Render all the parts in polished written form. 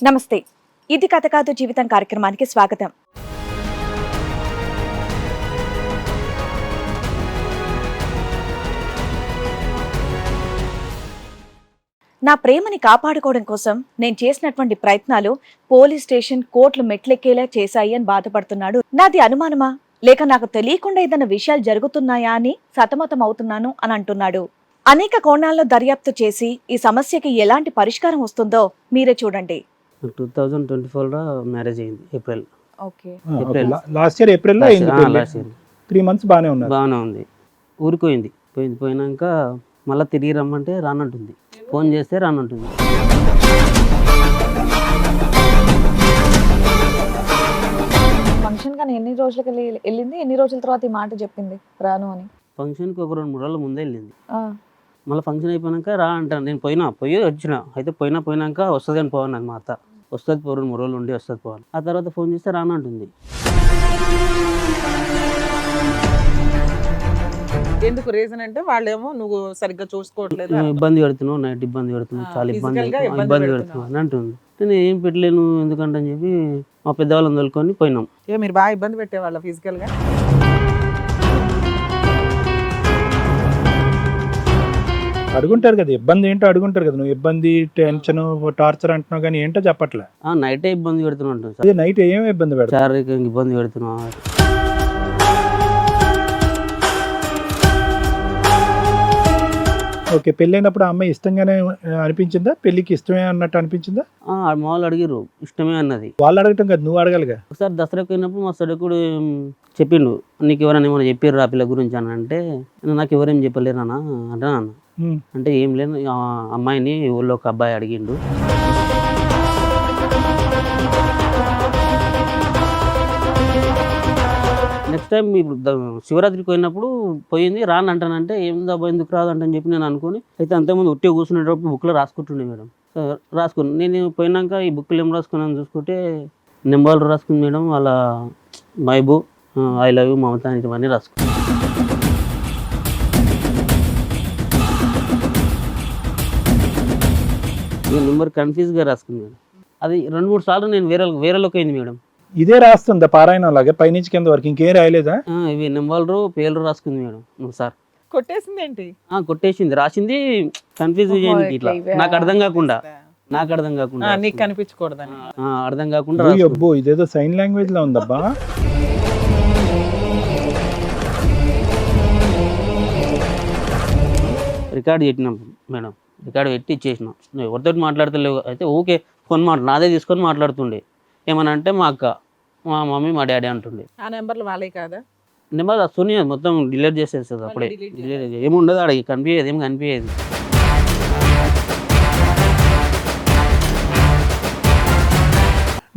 నమస్తే, ఇది కథ కాదు జీవితం కార్యక్రమానికి స్వాగతం. నా ప్రేమని కాపాడుకోవడం కోసం నేను చేసినటువంటి ప్రయత్నాలు పోలీస్ స్టేషన్, కోర్టులు మెట్లెక్కేలా చేశాయి అని బాధపడుతున్నాడు. నాది అనుమానమా లేక నాకు తెలియకుండా ఏదైనా విషయాలు జరుగుతున్నాయా అని సతమతం అవుతున్నాను అని అంటున్నాడు. అనేక కోణాల్లో దర్యాప్తు చేసి ఈ సమస్యకి ఎలాంటి పరిష్కారం వస్తుందో మీరే చూడండి. 2024లో మ్యారేజ్ అయింది ఏప్రిల్. ఓకే, లాస్ట్ ఇయర్ ఏప్రిల్లో అయింది పెళ్లి. లాస్ట్ ఇయర్ 3 months బాగానే ఉన్నారు. బాగానే ఉంది. ఊరికి పోయినాక మళ్ళీ తిరిగి రమ్మంటే రానంటుంది. ఫోన్ చేస్తే రానంటుంది. ఫంక్షన్ కానీ ఎన్ని రోజులకి వెళ్ళింది, ఎన్ని రోజుల తర్వాత ఈ మాట చెప్పింది రాను అని? ఫంక్షన్కి ఒక 2-3 రోజుల ముందే వెళ్ళింది. మళ్ళీ ఫంక్షన్ అయిపోయినాక రా అంటాను. నేను పోయి వచ్చిన. అయితే పోయినాక వస్తుంది అని పోవాలి. నాకు మా అత్త వస్తుంది 2-3 రోజులు ఉండి వస్తుంది పోవాలి. ఆ తర్వాత ఫోన్ చేస్తే రానంటుంది. ఎందుకు రీజన్ అంటే వాళ్ళేమో నువ్వు సరిగ్గా చూసుకోవట్లేదు, ఇబ్బంది పెడుతున్నావు, నైట్ ఇబ్బంది పెడుతున్నావు, చాలా ఇబ్బంది పెడుతున్నావు అని అంటుంది. నేను ఏం పెట్టలేను ఎందుకంటే అని చెప్పి మా పెద్దవాళ్ళని తోలుకొని పోయినాం. మీరు బాగా ఇబ్బంది పెట్టేవాళ్ళ ఫిజికల్ గా? అడుగుంటారు కదా, ఇబ్బంది ఏంటో అడుగుంటారు కదా. నువ్వు ఇబ్బంది, టెన్షన్, టార్చర్ అంటున్నావు కానీ ఏంటో చెప్పట్లే. నైటే ఇబ్బంది పెడుతున్నా అదే నైట్ ఏమి ఇబ్బంది పెడతా? శారీరకంగా ఇబ్బంది పెడుతున్నా. ఓకే, పెళ్ళైనప్పుడు ఆ అమ్మాయి ఇష్టంగానే అనిపించిందా? పెళ్లికి ఇష్టమే అన్నట్టు అనిపించిందా? మామూలు అడిగిరు, ఇష్టమే అన్నది. వాళ్ళు అడగటం కదా, నువ్వు అడగాలిగా. ఒకసారి దసరాకి పోయినప్పుడు మా సడకుడు చెప్పిండు, నీకు ఎవరైనా ఏమైనా చెప్పారు ఆ పిల్ల గురించి అని అంటే, నాకు ఎవరేం చెప్పలేరు అన్న అంటే అన్న. అంటే ఏం లేదు, ఆ అమ్మాయిని ఊళ్ళో ఒక అబ్బాయి అడిగిండు. నెక్స్ట్ టైం ఇప్పుడు శివరాత్రికి పోయినప్పుడు పోయింది రాను అంటానంటే, ఏందబ్బా ఎందుకు రాదంటని చెప్పి నేను అనుకుని అయితే అంతకుముందు ఉట్టిగా కూర్చునేటప్పుడు బుక్లో రాసుకుంటుండే మేడం. రాసుకుని నేను పోయినాక ఈ బుక్లు ఏం రాసుకున్నాను చూసుకుంటే నెంబర్లు రాసుకుంది మేడం. వాళ్ళ Maibu, I love you, Mamata ఇవన్నీ రాసుకున్నాను. నెంబర్ కన్ఫ్యూజ్గా రాసుకుంది మేడం. అది 2-3 సార్లు నేను వేరేలోకి అయింది మేడం. ఇదే రాస్తుందా పారాయణం లాగా పైనుంచి కింద వరకు? ఇంకేం రాయలేదా? ఇవి నెంబర్లు పేర్లు రాసుకుంది మేడం. సార్ కొట్టేసింది ఏంటి? కొట్టేసింది, రాసింది కన్ఫ్యూజ్ చేయండి ఇట్లా, నాకు అర్థం కాకుండా నీకు కనిపించకూడదని అర్థం కాకుండా. అబ్బో, ఇదేదో సైన్ లాంగ్వేజ్ లో ఉందబ్బా. రికార్డ్ పెట్టినాం మేడం, రికార్డ్ పెట్టి ఇచ్చేసినాం. ఎవరితో మాట్లాడతలేవు అయితే ఓకే, ఫోన్ నాదే తీసుకొని మాట్లాడుతుండే. ఏమని అంటే మా అక్క, మా మమ్మీ, మా డాడీ అంటుండే. ఆ నెంబర్లు వాళ్ళే కాదా? నెంబర్ వస్తుంది మొత్తం డిలీట్ చేసేస్తుంది అప్పుడే. ఏముండదు ఆడ, కనిపించేది ఏం కనిపించేది.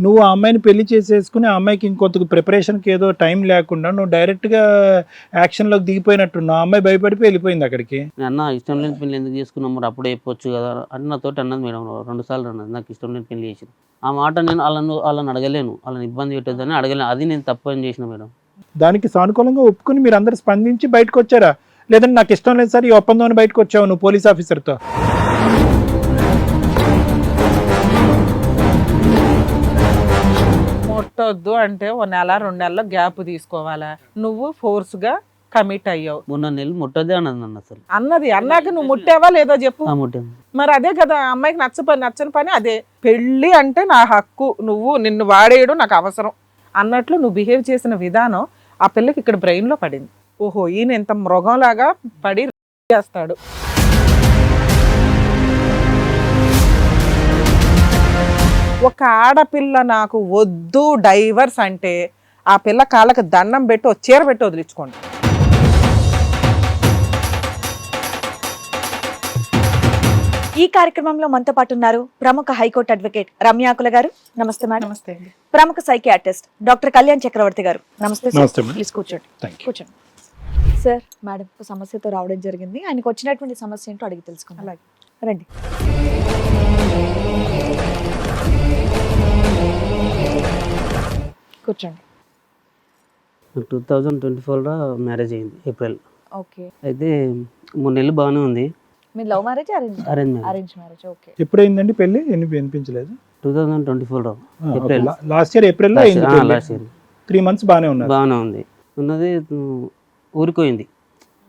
నువ్వు ఆ అమ్మాయిని పెళ్లి చేసేసుకుని ఆ అమ్మాయికి ఇంకొంత ప్రిపరేషన్కి ఏదో టైం లేకుండా నువ్వు డైరెక్ట్గా యాక్షన్లోకి దిగిపోయినట్టు. ఆ అమ్మాయి భయపడిపోయి వెళ్ళిపోయింది అక్కడికి. అన్న ఇష్టం లేని పెళ్లి ఎందుకు చేసుకున్నాం మరి, అప్పుడే చెప్పొచ్చు కదా అని నాతో అన్నది మేడం. 2 సార్లు అన్నది, నాకు ఇష్టం లేని పెళ్లి చేసింది. ఆ మాట నేను వాళ్ళని అడగలేను, వాళ్ళని ఇబ్బంది పెట్టొద్దని అడగలేను. అది నేను తప్పు అని చేసిన మేడం. దానికి సానుకూలంగా ఒప్పుకుని మీరు అందరు స్పందించి బయటకు వచ్చారా? లేదంటే నాకు ఇష్టం లేదు సార్ ఈ ఒప్పందం బయటకు వచ్చావు నువ్వు పోలీస్ ఆఫీసర్తో? ముట్టొద్దు అంటే 1 నెల 2 నెలల్లో గ్యాప్ తీసుకోవాలా? నువ్వు ఫోర్స్ గా కమిట్ అయ్యావు. 3 నెలలు ముట్టదే అన్నది నన్ను అసలు. అన్నాక నువ్వు ముట్టావా లేదా చెప్పు. ముట్టాను. మరి అదే కదా అమ్మాయికి నచ్చని పని అదే. పెళ్ళి అంటే నా హక్కు, నిన్ను వాడేయడం నాకు అవసరం అన్నట్లు నువ్వు బిహేవ్ చేసిన విధానం ఆ పిల్లకి ఇక్కడ బ్రెయిన్ లో పడింది. ఓహో, ఈయన ఎంత మృగంలాగా పడి చేస్తాడు. ఒక ఆడపిల్ల నాకు వద్దు డైవర్స్ అంటే ఆ పిల్ల కాళ్ళకి దండం పెట్టి చీర పెట్టి వదిలించుకోండి. ఈ కార్యక్రమంలో మనతో పాటు ఉన్నారు ప్రముఖ హైకోర్టు అడ్వకేట్ రమ్యాకుల గారు. నమస్తే మేడం. నమస్తే. ప్రముఖ సైకియాట్రిస్ట్ డాక్టర్ కళ్యాణ్ చక్రవర్తి గారు. నమస్తే సార్. ప్లీజ్ కూర్చోండి. సార్, మేడం ఒక సమస్యతో రావడం జరిగింది. ఆయనకు వచ్చినటువంటి సమస్య ఏంటో అడిగి తెలుసుకున్నాం. అలాగే రండి. కూర్చోండి. 2024లో మ్యారేజ్ అయింది ఏప్రిల్. ఓకే. అయితే 3 నెలలు బాగానే ఉంది. మీ love marriage, arrange marriage? Okay. ఎప్పుడైందండి పెళ్లి? వినిపించలేదు. 2024 ఏప్రిల్. లాస్ట్ ఇయర్ ఏప్రిల్లో అయింది పెళ్లి. లాస్ట్ ఇయర్ 3 months బాగానే ఉన్నారు. బాగానే ఉంది ఉన్నది. ఊరికి పోయింది,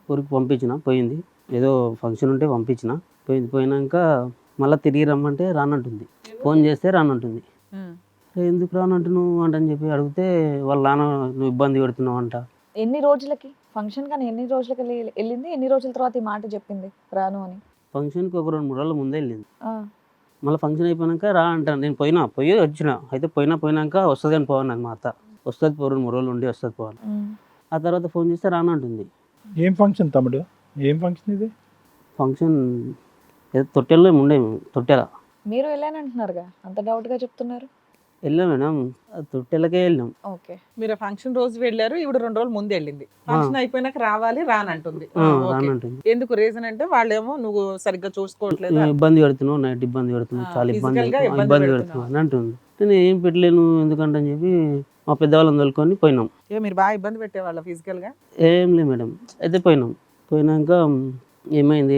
ఊరికి పంపించిన, పోయింది ఏదో ఫంక్షన్ ఉంటే పంపించిన, పోయినాక మళ్ళీ తిరిగి రమ్మంటే రానంటుంది, ఫోన్ చేస్తే రానంటుంది. ఎందుకు రానంటున్నావు అంటని చెప్పి అడిగితే వాళ్ళ నాన్న నువ్వు ఇబ్బంది పెడుతున్నావు అంట. ఎన్ని రోజులకి ఫంక్షన్ కానీ ఎన్ని రోజులకి వెళ్ళింది? ఎన్ని రోజుల తర్వాత ఈ మాట చెప్పింది రాను అని? ఫంక్షన్కి ఒక 2-3 రోజుల ముందే వెళ్ళింది. ఆ, మళ్ళీ ఫంక్షన్ అయిపోయాక రా అంటాను. నేను పోయి వచ్చిన. అయితే పోయినాక వస్తుంది అని పోవాలి మా అత్త, వస్తుంది 2-3 రోజులు ఉండి వస్తుంది పోవాలి. ఉమ్. ఆ తర్వాత ఫోన్ చేస్తే రానంటుంది. ఏం ఫంక్షన్ తమ్ముడు, ఏం ఫంక్షన్ ఇది? ఫంక్షన్ ఏదో తొట్టెల్లో ఉండే, తొట్టెల మీరు వెళ్ళానంటున్నారుగా, అంత డౌట్ గా చెప్తున్నారు. వెళ్ళాం మేడం, తొట్టెలకే వెళ్ళాం. ఓకే. మీరు ఫంక్షన్ రోజు వెళ్ళారు, ఈవిడ 2 రోజులు ముందు వెళ్ళింది. ఫంక్షన్ అయిపోయినాక రావాలి రానంటుంది. ఓకే. రానంటుంది. ఎందుకు రీజన్ అంటే వాళ్ళేమో నువ్వు సరిగ్గా చూసుకోవట్లేదు నువ్వు ఇబ్బంది పెడుతున్నావు, నైట్ ఇబ్బంది పెడుతున్నావు, చాలా ఇబ్బంది physical గా ఇబ్బంది ఇబ్బంది పెడుతున్నావు పెడుతున్నావు అని అంటుంది. నేను ఏం పెట్టలేను ఎందుకంటే అని చెప్పి మా పెద్దవాళ్ళని తోలుకొని పోయినాం. మీరు బాగా ఇబ్బంది పెట్టేవాళ్ళ ఫిజికల్ గా? ఏం లేదు మేడం. అయితే పోయినాక ఏమైంది,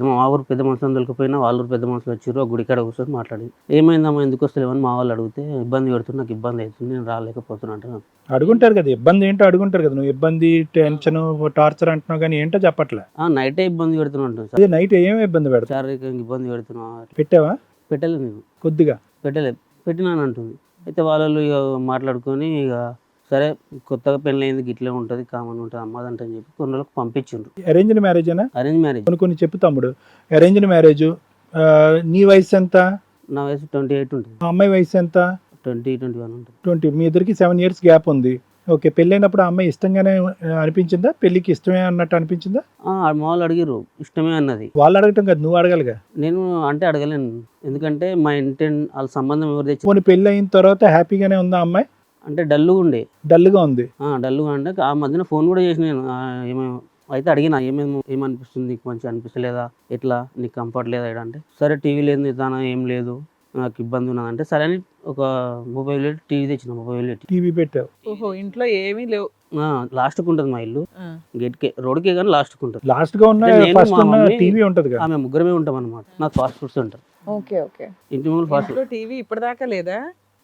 మా ఊరు పెద్ద మనుషులను దొరికిపోయినా వాళ్ళ ఊరు పెద్ద మనుషులు వచ్చారు, గుడి కాడ కూర్చొని మాట్లాడి ఏమైందమ్మా ఎందుకు వస్తలేవని మా వాళ్ళు అడిగితే ఇబ్బంది పెడుతున్నా, నాకు ఇబ్బంది అవుతుంది, నేను రాలేకపోతున్నా అంటున్నాను. అడుగుంటారు కదా, ఇబ్బంది ఏంటో అడుగుంటారు కదా. నువ్వు ఇబ్బంది, టెన్షన్, టార్చర్ అంటున్నావు కానీ ఏంటో చెప్పట్లే. నైటే ఇబ్బంది పెడుతున్నా అంటుంది. అదే నైట్ ఏమి ఇబ్బంది పెడతా? శారీరకంగా ఇబ్బంది పెడుతున్నా. పెట్టావా? పెట్టలేదు నేను, కొద్దిగా పెట్టినాను అంటుంది. అయితే వాళ్ళు ఇక మాట్లాడుకొని ఇక సరే కొత్తగా పెళ్ళయింది గిట్లే ఉంటుంది, కామన్ ఉంటుంది అమ్మదంట అని చెప్పి కొన్ని రోజులకు పంపించిండ్రు. అరేంజ్డ్ మ్యారేజ్ అయినా? Arrange marriage. కొన్ని చెప్పు తమ్ముడు. Arranged marriage. నీ వయసు ఎంత? నా వయసు 28 ఉంటుంది. ఆ అమ్మాయి వయసు ఎంత? 20-21 ఉంటుంది. 20. మీ ఇద్దరికి 7 years గ్యాప్ ఉంది. ఓకే. పెళ్ళైనప్పుడు ఆ అమ్మాయి ఇష్టంగానే అనిపించిందా? పెళ్ళికి ఇష్టమే అన్నట్టు అనిపించిందా? మా వాళ్ళు అడిగిర్రు, ఇష్టమే అన్నది. వాళ్ళు అడగటం కదా, నువ్వు అడగాలిగా. నేను అంటే అడగలేను, ఎందుకంటే మా ఇంటెన్ వాళ్ళ సంబంధం ఎవరు తెచ్చి పోనీ పెళ్ళి అయిన తర్వాత హ్యాపీగానే ఉందా అమ్మాయి? అంటే డల్లుగా ఉండే. డల్గా ఉంది. డల్లుగా అంటే ఆ మధ్యన ఫోన్ కూడా చేసిన నేను. ఏమేమో అయితే అడిగిన ఏమనిపిస్తుంది నీకు, మంచిగా అనిపిస్తలేదా, ఎట్లా నీకు కంఫర్ట్ లేదా ఇక్కడ అంటే, సరే టీవీ లేదు దానా ఏం లేదు నాకు ఇబ్బంది ఉన్నది అంటే, సరే అని ఒక 30,000 టీవీ తెచ్చిన. 30,000 టీవీ పెట్టావు. ఓహో, ఇంట్లో ఏమీ లేవు. లాస్ట్కి ఉంటుంది మా ఇల్లు, గేట్కే రోడ్కే కానీ లాస్ట్కి ఉంటుంది. లాస్ట్ గా ఉన్న అంటే నేను, ఫస్ట్ మా ఉన్న మమ్మీ, టీవీ ఉంటది కదా. ఆమె ముగ్గురమే ఉంటాం అనమాట. నాకు ఫాస్ట్ ఫుడ్స్ ఉంటారు ఓకే ఓకే. ఇంటి ముందు. ఫాస్ట్ ఇంట్లో టీవీ ఇప్పటిదాకా లేదా?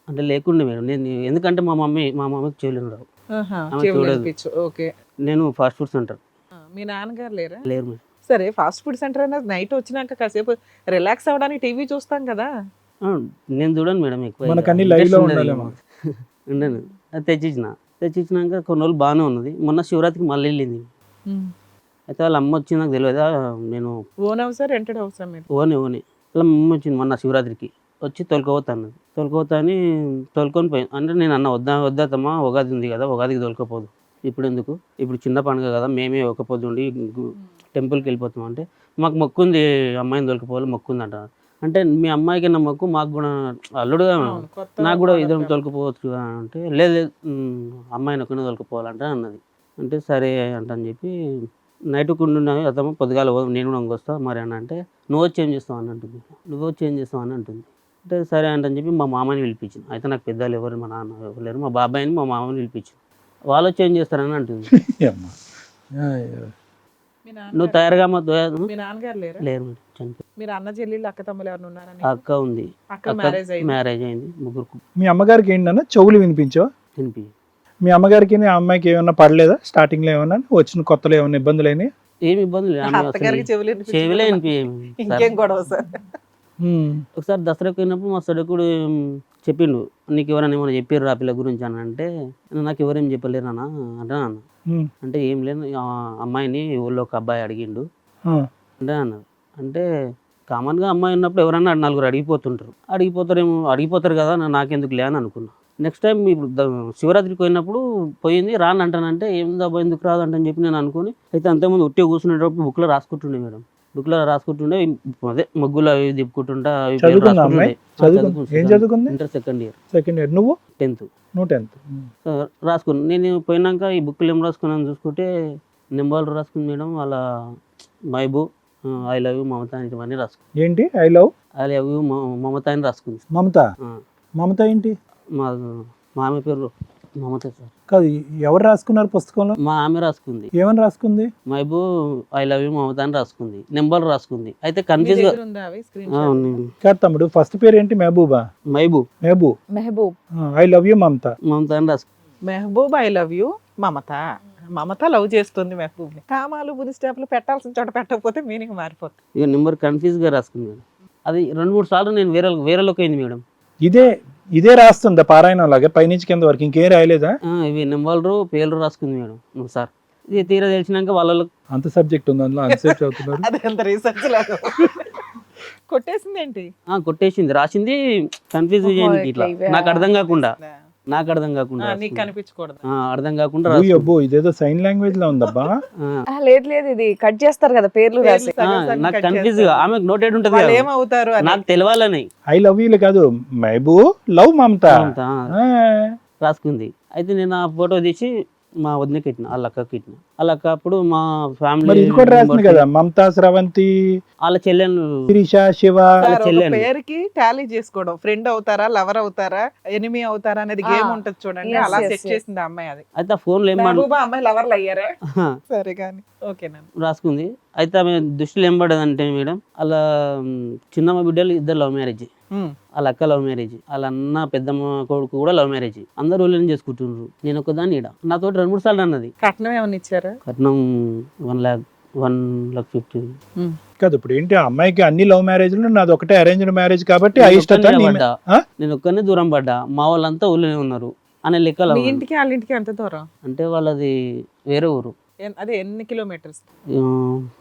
అంటే లేకుండే మేడం. నేను ఎందుకంటే మా మమ్మీకి చేయలేను రావు. ఆమె చెవులు చూడదు. వినిపించు. ఓకే. నేను ఫాస్ట్ ఫుడ్ సెంటర్. మీ నాన్నగారు లేరా? లేరు మేడం. సరే, ఫాస్ట్ ఫుడ్ సెంటర్ అనేది నైట్ వచ్చినాక కాసేపు రిలాక్స్ అవ్వడానికి టీవీ చూస్తాం కదా. నేను చూడను మేడం ఎక్కువ. మనకు అన్ని live లో ఉండాలేమో. ఉండను. అది తెచ్చిచ్చినాక కొన్ని రోజులు బాగానే ఉన్నది. మొన్న శివరాత్రికి మళ్ళీ వెళ్ళింది. అయితే వాళ్ళ అమ్మ వచ్చింది, నాకు తెలియదా. నేను ఓన్ హౌసా రెంటెడ్ హౌసా మీరు? ఓనే వాళ్ళ అమ్మ వచ్చింది మొన్న శివరాత్రికి, వచ్చి తోలుకోపోతా అని తోలుకొని పోయింది. అంటే నేను అన్న వద్దాతమ్మా, ఉగాది ఉంది కదా, ఉగాదికి తోలుకోపోదు, ఇప్పుడు ఎందుకు, ఇప్పుడు చిన్న పండుగ కదా, మేమే ఒక పొద్దు ఉండి టెంపుల్కి వెళ్ళిపోతాం అంటే, మాకు మొక్కుంది అమ్మాయిని తోలుకుపోవాలి, మొక్కుంది అంటారు. అంటే మీ అమ్మాయికి నా మొక్కు, మాకు కూడా అల్లుడుగా నాకు కూడా ఇద్దరు తోలుకుపోవచ్చు కదా అంటే, లేదు అమ్మాయిని ఒక్కనే తోలుకుపోవాలంటే అన్నది. అంటే సరే అంటని చెప్పి నైట్ కుండున్నా అతమ్మ పొద్దుగాల నేను కూడా వస్తా మరి అని అంటే, నువ్వు వచ్చి ఏం చేస్తావు అని అంటుంది. అంటే సరే అంటని చెప్పి మా మామని పిలిపించింది. అయితే నాకు పెద్దలు ఎవరు, మా నాన్న ఎవరు లేరు, మా బాబాయిని మా మామని పిలిపించింది. వాళ్ళు వచ్చి ఏం చేస్తారని అంటుంది. నువ్వు తయారుగా మీ నాన్నగారు లేరా? లేరు మేడం, చనిపోయి. మీరు అన్న చెల్లెళ్ళు అక్క తమ్ముళ్ళు ఎవరు ఉన్నారని? అక్క ఉంది, అక్క మ్యారేజ్ అయింది, ముగ్గురు మీ అమ్మగారికి ఏంటన్నా చెవులు వినిపించావు? తినిపి. మీ అమ్మగారికి ఆ అమ్మాయికి ఏమన్నా పడలేదా? స్టార్టింగ్ లో ఏమన్నా వచ్చిన కొత్తలో ఏమన్నా ఇబ్బందులు అయినాయి? ఏమి ఇబ్బంది లేదు. అత్తగారికి చెవులు చెవిలే ఇంకేం గొడవ సార్? ఒకసారి దసరాకు పోయినప్పుడు మా సడకుడు చెప్పిండు, నీకు ఎవరైనా ఏమైనా చెప్పారు ఆ పిల్ల గురించి అని అంటే, నాకు ఎవరేం చెప్పలేరు అన్న అంటే అన్న. అంటే ఏం లేదు, అమ్మాయిని ఊళ్ళో ఒక అబ్బాయి అడిగిండు అంటే అన్నారు. అంటే కామన్గా అమ్మాయి ఉన్నప్పుడు ఎవరన్నా 4 అడిగిపోతారు కదా, నాకెందుకు లే అని అనుకున్నా. నెక్స్ట్ టైం ఇప్పుడు శివరాత్రికి పోయినప్పుడు పోయింది రానంటానంటే, ఏందబ్బా ఎందుకు రాదంటని చెప్పి నేను అనుకుని, అయితే అంతకుముందు ఉట్టిగా కూర్చునేటప్పుడు బుక్లో రాసుకుంటుండే మేడం. బుక్లో రాసుకుంటుండే, అదే ముగ్గులు అవి తిప్పుకుంటుంటా. Inter second year. నువ్వు 10th. నువ్వు 10th. రాసుకున్నాను. నేను పోయినాక ఈ బుక్లు ఏం రాసుకున్నాను చూసుకుంటే, నెంబర్లు రాసుకుంది మేడం. వాళ్ళ మైబు, ఐ లవ్ యూ మమత అని ఇవన్నీ రాసుకుంది. ఏంటి ఐ లవ్ మమత అని రాసుకుంది. మమత ఏంటి? మా మామ పేరు మమత సార్. కాదు, ఎవరు రాసుకున్నారు పుస్తకంలో? మా ఆమె రాసుకుంది. ఏమని రాసుకుంది? మైబూ ఐ లవ్ యూ మమత అని రాసుకుంది, నెంబర్ రాసుకుంది. అయితే మీ కన్ఫ్యూజ్ గా దగ్గర ఉందా అవి స్క్రీన్ షాట్? ఉంది. కాదు తమ్ముడు, ఫస్ట్ పేరు ఏంటి? Mehbooba? Maibu Mehboob. Mehboob. I love you Mamata. Mamata అని రాసుకుంది. Mehboob I love you Mamata. Mamata love చేస్తుంది మెహబూబ్ని. కామాలు బుద్ధి స్టాప్లు పెట్టాల్సిన చోట పెట్టకపోతే మీనింగ్ మారిపోతుంది. ఇక నెంబర్ కన్ఫ్యూజ్ గా రాసుకుంది మేడం. అది 2-3 సార్లు నేను వేరేలోకి అయింది మేడం. ఇదే రాస్తుందా పారాయణం లాగా పైనుంచి కింద వరకు? ఇంకేం రాయలేదా? ఇవి నెంబర్లు పేర్లు రాసుకుంది మేడం సార్. ఇది తీరా తెలిసినాక వాళ్ళలో అంత సబ్జెక్ట్ ఉంది అందులో, అంతసేపు చదువుతున్నారు. అది ఎంత రీసెర్చ్ లేదు. కొట్టేసింది ఏంటి? కొట్టేసింది, రాసింది కన్ఫ్యూజ్ చేయడానికి ఇట్లా నాకు అర్థం కాకుండా నీకు కనిపించకూడదు. అర్థం కాకుండా ఓయ్ అబ్బో, ఇదేదో సైన్ లాంగ్వేజ్ లో ఉందబ్బా. లేదు లేదు, ఇది కట్ చేస్తారు కదా పేర్లు రాసి. నాకు కన్ఫ్యూజ్ ఆమెకు నోటెడ్ ఉంటది వాళ్ళు కదా, ఏమవుతారు అని. నాకు తెలియాలని ఐ లవ్ యూ కాదు, మెహబూ లవ్ మమత రాసుకుంది. అయితే నేను ఆ ఫోటో తీసి మా వదినకి ఇట్టిన, వాళ్ళ అక్కకి ఇట్టిన. వాళ్ళ అక్క అప్పుడు మా మరి ఫ్యామిలీ ఇది కూడా రాసింది కదా, మమతా, స్రవంతి, వాళ్ళ చెల్లెలు శిరీష, శివ. సార్, ఒక చెల్లెలు. పేరుకి టాలీ చేసుకోవడం, ఫ్రెండ్ అవుతారా, లవర్ అవుతారా, ఎనిమి అవుతారా అనేది గేమ్ ఉంటది చూడండి. Yes, అలా yes, సెట్ yes. చేసింది ఆ అమ్మాయి. అది అయితే ఆ ఫోన్లో ఏం మెహబూబా అమ్మాయి లవర్లు అయ్యారా? సరే కానీ ఓకేనండి. రాసుకుంది. అయితే ఆమె దృష్టిలో ఏం పడదంటే మేడం, అలా చిన్నమ్మ బిడ్డలు ఇద్దరు లవ్ మ్యారేజ్, వాళ్ళ అక్క లవ్ మ్యారేజ్, వాళ్ళ అన్న పెద్దమ్మ కొడుకు కూడా లవ్ మ్యారేజ్. అందరూ ఊళ్ళని చేసుకుంటున్నారు, నేను ఒకదాన్ని ఈడ. నాతో 2-3 సార్లు అన్నది. కట్నం ఏమన్నా ఇచ్చారా? కట్నం 1,50,000. కాదు, ఇప్పుడు ఏంటి ఆ అమ్మాయికి అన్ని లవ్ మ్యారేజ్లు, నాది ఒకటే అరేంజ్డ్ మ్యారేజ్ కాబట్టి అయిష్టత. నేను ఒక్కనే దూరం పడ్డా, మా వాళ్ళంతా ఊళ్ళోనే ఉన్నారు అనే లెక్కలు. మీ ఇంటికి వాళ్ళ ఇంటికి ఎంత దూరం? అంటే వాళ్ళది వేరే ఊరు. అదే ఎన్ని కిలోమీటర్స్?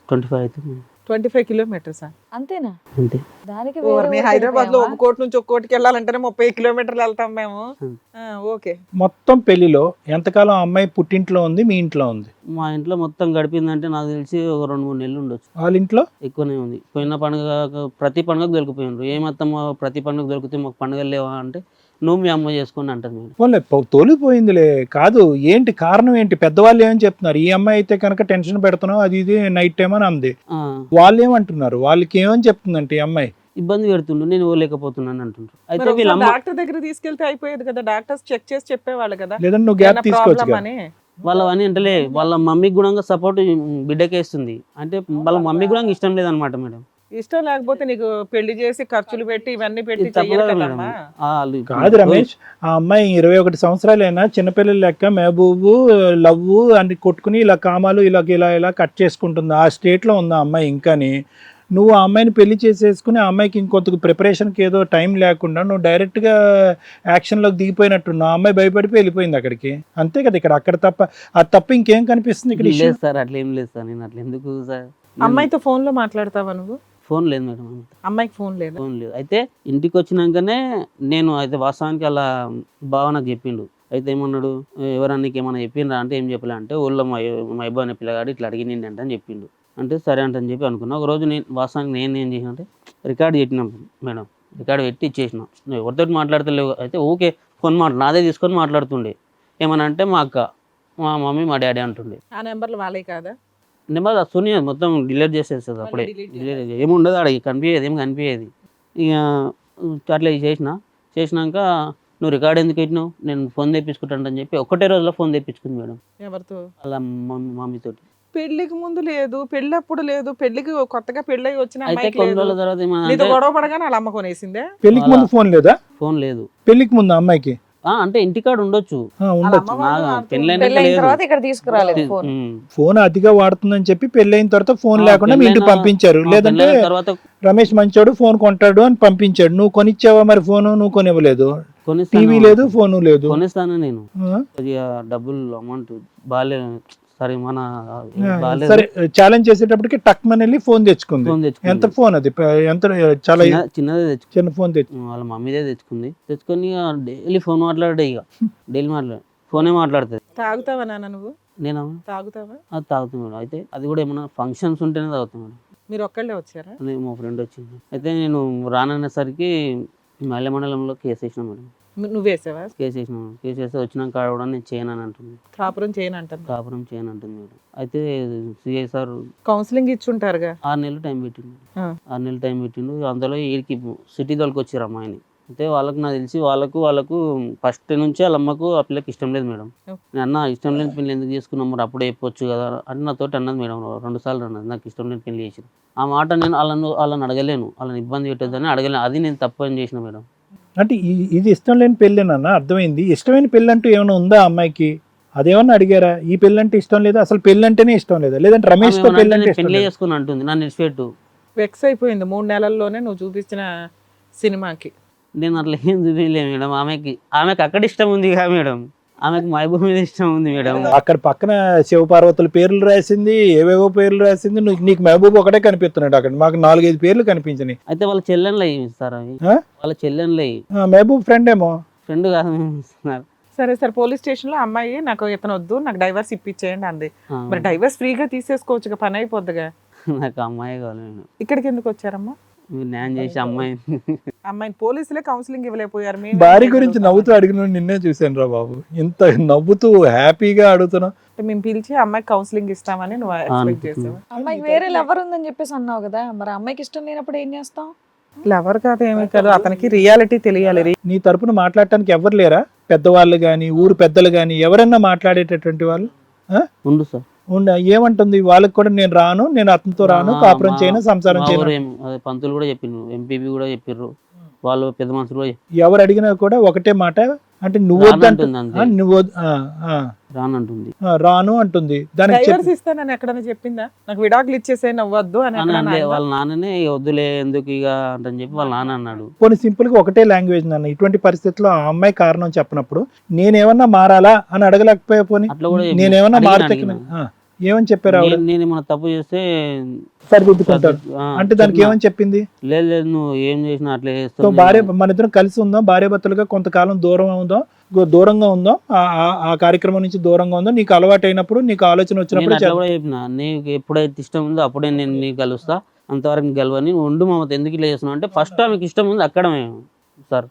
25 అవుతుంది. 25 కిలోమీటర్స్. అంతేనా? అంతే. దానికి హైదరాబాద్ లో ఒక కోటి నుంచి ఒక కోటికి వెళ్ళాలంటేనే 30 కిలోమీటర్లు వెళ్తాం మేము. ఓకే. మొత్తం పెళ్లిలో ఎంతకాలం ఆ అమ్మాయి పుట్టింట్లో ఉంది, మీ ఇంట్లో ఉంది? మా ఇంట్లో మొత్తం గడిపిందంటే నాకు తెలిసి ఒక 2-3 నెలలు ఉండొచ్చు. వాళ్ళ ఇంట్లో ఎక్కువనే ఉంది. పోయిన పండుగ ప్రతి పండుగకు దొరికిపోయినారు. ఏమత్తమ్మ ప్రతి పండుగ దొరికితే మాకు పండుగలు లేవా అంటే, నువ్వు మీ అమ్మ చేసుకొని అంటారు మేడం. పోలే తోలిపోయిందిలే. కాదు, ఏంటి కారణం ఏంటి? పెద్దవాళ్ళు ఏమని చెప్తున్నారు? ఈ అమ్మాయి అయితే కనుక టెన్షన్ పెడుతున్నావు, అది ఇది నైట్ టైం అని అంది. వాళ్ళు ఏమంటున్నారు? వాళ్ళకి ఏమని చెప్తుందంటే ఈ అమ్మాయి ఇబ్బంది పెడుతుండ్రు, నేను ఇవ్వలేకపోతున్నాను అంటుండ్రు. అయితే వీళ్ళ అమ్మ డాక్టర్ దగ్గర తీసుకెళ్తే అయిపోయేది కదా, డాక్టర్స్ చెక్ చేసి చెప్పేవాళ్ళు కదా. లేదంటే నువ్వు గ్యాప్ తీసుకోవచ్చు కదా. అని వాళ్ళని అంటలే, వాళ్ళ మమ్మీకి కూడా సపోర్ట్ బిడ్డకే ఇస్తుంది. అంటే వాళ్ళ మమ్మీకి కూడా ఇష్టం లేదనమాట మేడం. ఇష్టం లేకపోతే నీకు పెళ్లి చేసి ఖర్చులు పెట్టి ఇవన్నీ పెట్టి ఇది తప్పు చెయ్యరు కదా మేడం. కదమ్మా. కాదు రమేష్, ఆ అమ్మాయి 21 సంవత్సరాలైనా చిన్నపిల్లల లెక్క మెహబూబు లవ్ అని కొట్టుకుని ఇలా కామాలు ఇలా కట్ చేసుకుంటుంది. ఆ స్టేట్ లో ఉంది ఆ అమ్మాయి. ఇంకాని నువ్వు ఆ అమ్మాయిని పెళ్లి చేసేసుకుని ఆ అమ్మాయికి ఇంకొంత ప్రిపరేషన్కి ఏదో టైం లేకుండా నువ్వు డైరెక్ట్గా యాక్షన్లోకి దిగిపోయినట్టున్నావు. ఆ అమ్మాయి భయపడిపోయి వెళ్ళిపోయింది అక్కడికి. అంతే కదా, అక్కడ తప్ప అది తప్ప ఇంకేం కనిపిస్తుంది ఇక్కడ? లేదు సార్, అట్లా ఏం లేదు సార్. నేను అట్లా ఎందుకు సార్? అమ్మాయితో ఫోన్ లో మాట్లాడతావా నువ్వు? ఫోన్ లేదు మేడం. అమ్మాయికి ఫోన్ లేదు. ఫోన్ లేదు. అయితే ఇంటికి వచ్చినాకనే నేను అయితే వాస్తవానికి అలా బావ నాకు చెప్పిండు. అయితే ఏమన్నాడు, ఎవరన్నా నీకు ఏమన్నా చెప్పిండ్రా అంటే ఏం చెప్పలే అంటే, ఊళ్ళో మా అబ్బాయి అనే పిల్లగాడు ఇట్లా అడిగింది అంటే అని చెప్పిండు. అంటే సరే అంటని చెప్పి అనుకున్నా. ఒకరోజు నేను వాస్తవానికి నేను ఏం చేసిన అంటే రికార్డు పెట్టినాం మేడం. రికార్డు పెట్టి ఇచ్చేసినాం. నువ్వు ఎవరితో మాట్లాడతలేవు. అయితే ఓకే ఫోన్ నాదే తీసుకొని మాట్లాడుతుండే. ఏమన్నా అంటే మా అక్క, మా మమ్మీ, మా డాడీ అంటుండే. ఆ నెంబర్లు వాళ్ళే కాదా? నెంబర్ వస్తుంది మొత్తం డిలీట్ చేసేస్తుంది అప్పుడే. ఏముండదు ఆడ, కనిపించేది ఏం కనిపించేది. ఇక అట్లా చేసినాక నువ్వు రికార్డ్ ఎందుకు పెట్టినావు, నేను ఫోన్ తెప్పించుకుంటాను అని చెప్పి ఒకటే రోజులో ఫోన్ తెప్పించుకుంది మేడం. ఎవరితో? అలా మమ్మీతోటి. పెళ్లికి ముందు లేదు, పెళ్ళప్పుడు లేదు, పెళ్లికి కొత్తగా పెళ్ళి వచ్చిన అయితే అమ్మాయికి కొన్ని లేదు. రోజుల తర్వాత నీతో గొడవ పడగానే వాళ్ళ అమ్మ కొనేసిందే. పెళ్లికి ముందు ఫోన్ లేదా? ఫోన్ లేదు. పెళ్లికి ముందు అమ్మాయికి అంటే ఇంటికాడ ఉండొచ్చు. ఉండొచ్చు. పెళ్ళైన తర్వాత ఇక్కడ తీసుకురాలేదు ఫోన్. ఫోన్ అతిగా వాడుతుందని చెప్పి పెళ్ళైన తర్వాత ఫోన్ లేకుండా మీ ఇంటికి పంపించారు. లేదంటే తర్వాత రమేష్ మంచోడు ఫోన్ కొంటాడు అని పంపించాడు. నువ్వు కొనిచ్చావా మరి ఫోన్? నువ్వు కొనివ్వలేదు. టీవీ లేదు, ఫోన్ లేదు. కొనిస్తాను నేను. డబ్బులు అమౌంట్ బాలే సరే మన సరే ఛాలెంజ్ చేసేటప్పటికి టక్ మని వెళ్ళి ఫోన్ తెచ్చుకుంది. ఎంత ఫోన్ అది? ఎంత? చాలా చిన్నదే తెచ్చుకుంది. చిన్న ఫోన్ తెచ్చు. వాళ్ళ మమ్మీదే తెచ్చుకొని డైలీ ఫోన్ మాట్లాడే. ఇక డైలీ ఫోనే మాట్లాడుతుంది. తాగుతావా నాన్న నువ్వు? నేను తాగుతావా? అది తాగుతాను మేడం. అయితే అది కూడా ఏమన్నా ఫంక్షన్స్ ఉంటేనే తాగుతాను మేడం. మీరు ఒక్కళ్ళే వచ్చారా? మా ఫ్రెండ్ వచ్చింది. అయితే నేను రాననేసరికి మల్లె మండలంలో కేసు వేసినా మేడం. నువ్వేసావా? కేసు వేస్తే వచ్చినాక కూడా నేను చేయను అని అంటుంది. కాపురం చేయను అంటుంది. కాపురం చేయను అంటుంది మేడం. అయితే సిఐ సార్ కౌన్సిలింగ్ ఇచ్చుంటారుగా. 6 నెలలు టైం పెట్టిండు. 6 నెలలు టైం పెట్టిండు. అందులో వీడికి సిటీ తోలికి వచ్చారు అమ్మాయిని. అయితే వాళ్ళకు నాకు తెలిసి వాళ్ళకు ఫస్ట్ నుంచి వాళ్ళ అమ్మకు ఆ పిల్లకి ఇష్టం లేదు మేడం. నేను అన్న ఇష్టం లేని పెళ్లి ఎందుకు చేసుకున్నాం మరి అప్పుడే చెప్పొచ్చు కదా అని నాతోటి అన్నది మేడం. 2 సార్లు అన్నది నాకు ఇష్టం లేని పెళ్లి చేసింది. ఆ మాట నేను వాళ్ళని అడగలేను, వాళ్ళని ఇబ్బంది పెట్టొద్దని అడగలేను. అది నేను తప్పు అని చేసిన మేడం. అంటే ఇది ఇష్టం లేని పెళ్ళేనన్న అర్థమైంది. ఇష్టమైన పెళ్ళి అంటూ ఏమైనా ఉందా అమ్మాయికి? అదేమన్నా అడిగారా? ఈ పెళ్ళి అంటే ఇష్టం లేదా, అసలు పెళ్ళి అంటేనే ఇష్టం లేదా, లేదంటే రమేష్ తో పెళ్ళి అంటే ఇష్టం పెళ్లి లేదా? చేసుకుని అంటుంది నన్ను ఇడిచిపెట్టు. వెక్స్ అయిపోయింది 3 నెలల్లోనే నువ్వు చూపించిన సినిమాకి. నేను అట్లా ఏం చూపించలేదు మేడం. ఆమెకి అక్కడ ఇష్టం ఉంది కదా మేడం, ఆమెకు మహబూబ్ మీద ఇష్టం ఉంది మేడం. అక్కడ పక్కన శివపార్వతుల పేర్లు రాసింది, ఏవేవో పేర్లు రాసింది, నీకు మహబూబ్ ఒకటే కనిపిస్తున్నాడు అక్కడ. మాకు 4-5 పేర్లు కనిపించినాయి. అయితే వాళ్ళ చెల్లెన్లు ఇస్తారు అవి, ఆ? వాళ్ళ చెల్లెన్లు మహబూబ్ ఫ్రెండ్ ఏమో. ఫ్రెండ్ కాదు మేము ఇస్తున్నారు. సరే సరే, పోలీస్ స్టేషన్ లో అమ్మాయి నాకు ఇతను వద్దు, నాకు డైవర్స్ ఇప్పించేయండి అంది. మరి డైవర్స్ ఫ్రీగా తీసేసుకోవచ్చు, పని అయిపోద్దిగా. నాకు అమ్మాయి కావాలి మేడం. ఇక్కడికి ఎందుకు వచ్చారమ్మా? మీరు న్యాయం చేసి అమ్మాయిని పోలీసులే కౌన్సిలింగ్ ఇవ్వలేకపోయారు. భార్య గురించి నవ్వుతూ అడిగిన నిన్నే చూశాను రా బాబు, ఇంత నవ్వుతూ హ్యాపీగా అడుగుతున్నా. మేము పిలిచి అమ్మాయికి కౌన్సిలింగ్ ఇస్తామని నువ్వు ఎక్స్పెక్ట్ చేసావు. అమ్మాయికి వేరే లవర్ ఉందని చెప్పేసి అన్నావు కదా, మరి అమ్మాయికి ఇష్టం లేనప్పుడు ఏం చేస్తాం? లవర్ కాదు ఏమీ కాదు, అతనికి రియాలిటీ తెలియాలి. నీ తరపున మాట్లాడటానికి ఎవరు లేరా? పెద్దవాళ్ళు కానీ ఊరు పెద్దలు కానీ ఎవరన్నా మాట్లాడేటటువంటి వాళ్ళు ఉండు సార్. ఏమంటుంది వాళ్ళకి కూడా? నేను రాను, నేను అతనితో రాను, కాపురం చేయను, సంసారం చేయను. పంతులు కూడా చెప్పిండ్రు, ఎంపీపీ కూడా చెప్పిర్రు, వాళ్ళు పెద్ద మనుషులు కూడా ఎవరు అడిగినా కూడా ఒకటే మాట, అంటే నువ్వు నువ్వు రానంటుంది. రాను అంటుంది. దానికి డైవర్స్ ఇస్తానని ఎక్కడైనా చెప్పిందా? నాకు విడాకులు ఇచ్చేసే నవ్వద్దు అని వాళ్ళ నాన్ననే వద్దులే ఎందుకు ఇక అంటని చెప్పి వాళ్ళ నాన్న అన్నాడు. కొన్ని సింపుల్ గా ఒకటే లాంగ్వేజ్ నాన్న. ఇటువంటి పరిస్థితుల్లో ఆ అమ్మాయి కారణం చెప్పినప్పుడు నేనేమన్నా మారాలా అని అడగలేకపోయా. పోనీ నేనేమన్నా మారితే ఏమని చెప్పారు? నేనేమన్నా తప్పు చేస్తే సరిదిద్దుకుంటారు అంటే దానికి ఏమని చెప్పింది? లేదు నువ్వు ఏం చేసినా అట్లా సో చేస్తావు, భార్య మన ఇద్దరం కలిసి ఉందాం, భార్య భర్తలుగా కొంతకాలం దూరంగా ఉందాం, ఆ కార్యక్రమం నుంచి దూరంగా ఉందాం, నీకు అలవాటు అయినప్పుడు, నీకు ఆలోచన వచ్చినప్పుడు అట్లా కూడా చెప్పిన. నీకు ఎప్పుడైతే ఇష్టం ఉందో అప్పుడే నేను నీకు కలుస్తా, అంతవరకు గెలవని ఉండు మమ్మల్ని ఎందుకు ఇట్లా చేస్తున్నావు అంటే ఫస్ట్ ఆమెకి ఇష్టం ఉంది అక్కడమే సార్.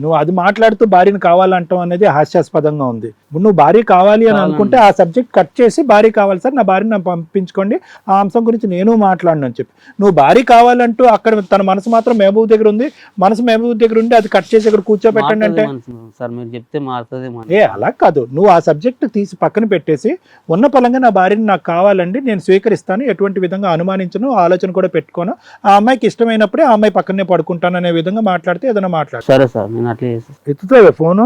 నువ్వు అది మాట్లాడుతూ భార్యను కావాలంటాం అనేది హాస్యాస్పదంగా ఉంది. నువ్వు భార్య కావాలి అని అనుకుంటే ఆ సబ్జెక్ట్ కట్ చేసి భార్య కావాలి సార్, నా భార్యను నాకు పంపించుకోండి, ఆ అంశం గురించి నేను మాట్లాడను అని చెప్పి, నువ్వు భార్య కావాలంటూ అక్కడ తన మనసు మాత్రం మహబూబ్ దగ్గర ఉంది, మనసు మహబూబ్ దగ్గర ఉండి అది కట్ చేసి ఇక్కడ కూర్చోబెట్టండి అంటే సార్ మీరు చెప్తే మారుతుంది. అలా కాదు, నువ్వు ఆ సబ్జెక్ట్ తీసి పక్కన పెట్టేసి ఉన్న పలంగా నా భార్యని నాకు కావాలండి, నేను స్వీకరిస్తాను, ఎటువంటి విధంగా అనుమానించను, ఆలోచన కూడా పెట్టుకోను, ఆ అమ్మాయికి ఇష్టమైనప్పుడే ఆ అమ్మాయి పక్కనే పడుకుంటాను అనే విధంగా మాట్లాడితే ఏదైనా మాట్లాడు. సరే సార్ నేను అట్లా చేస్తాను. ఎత్తుతావే ఫోను?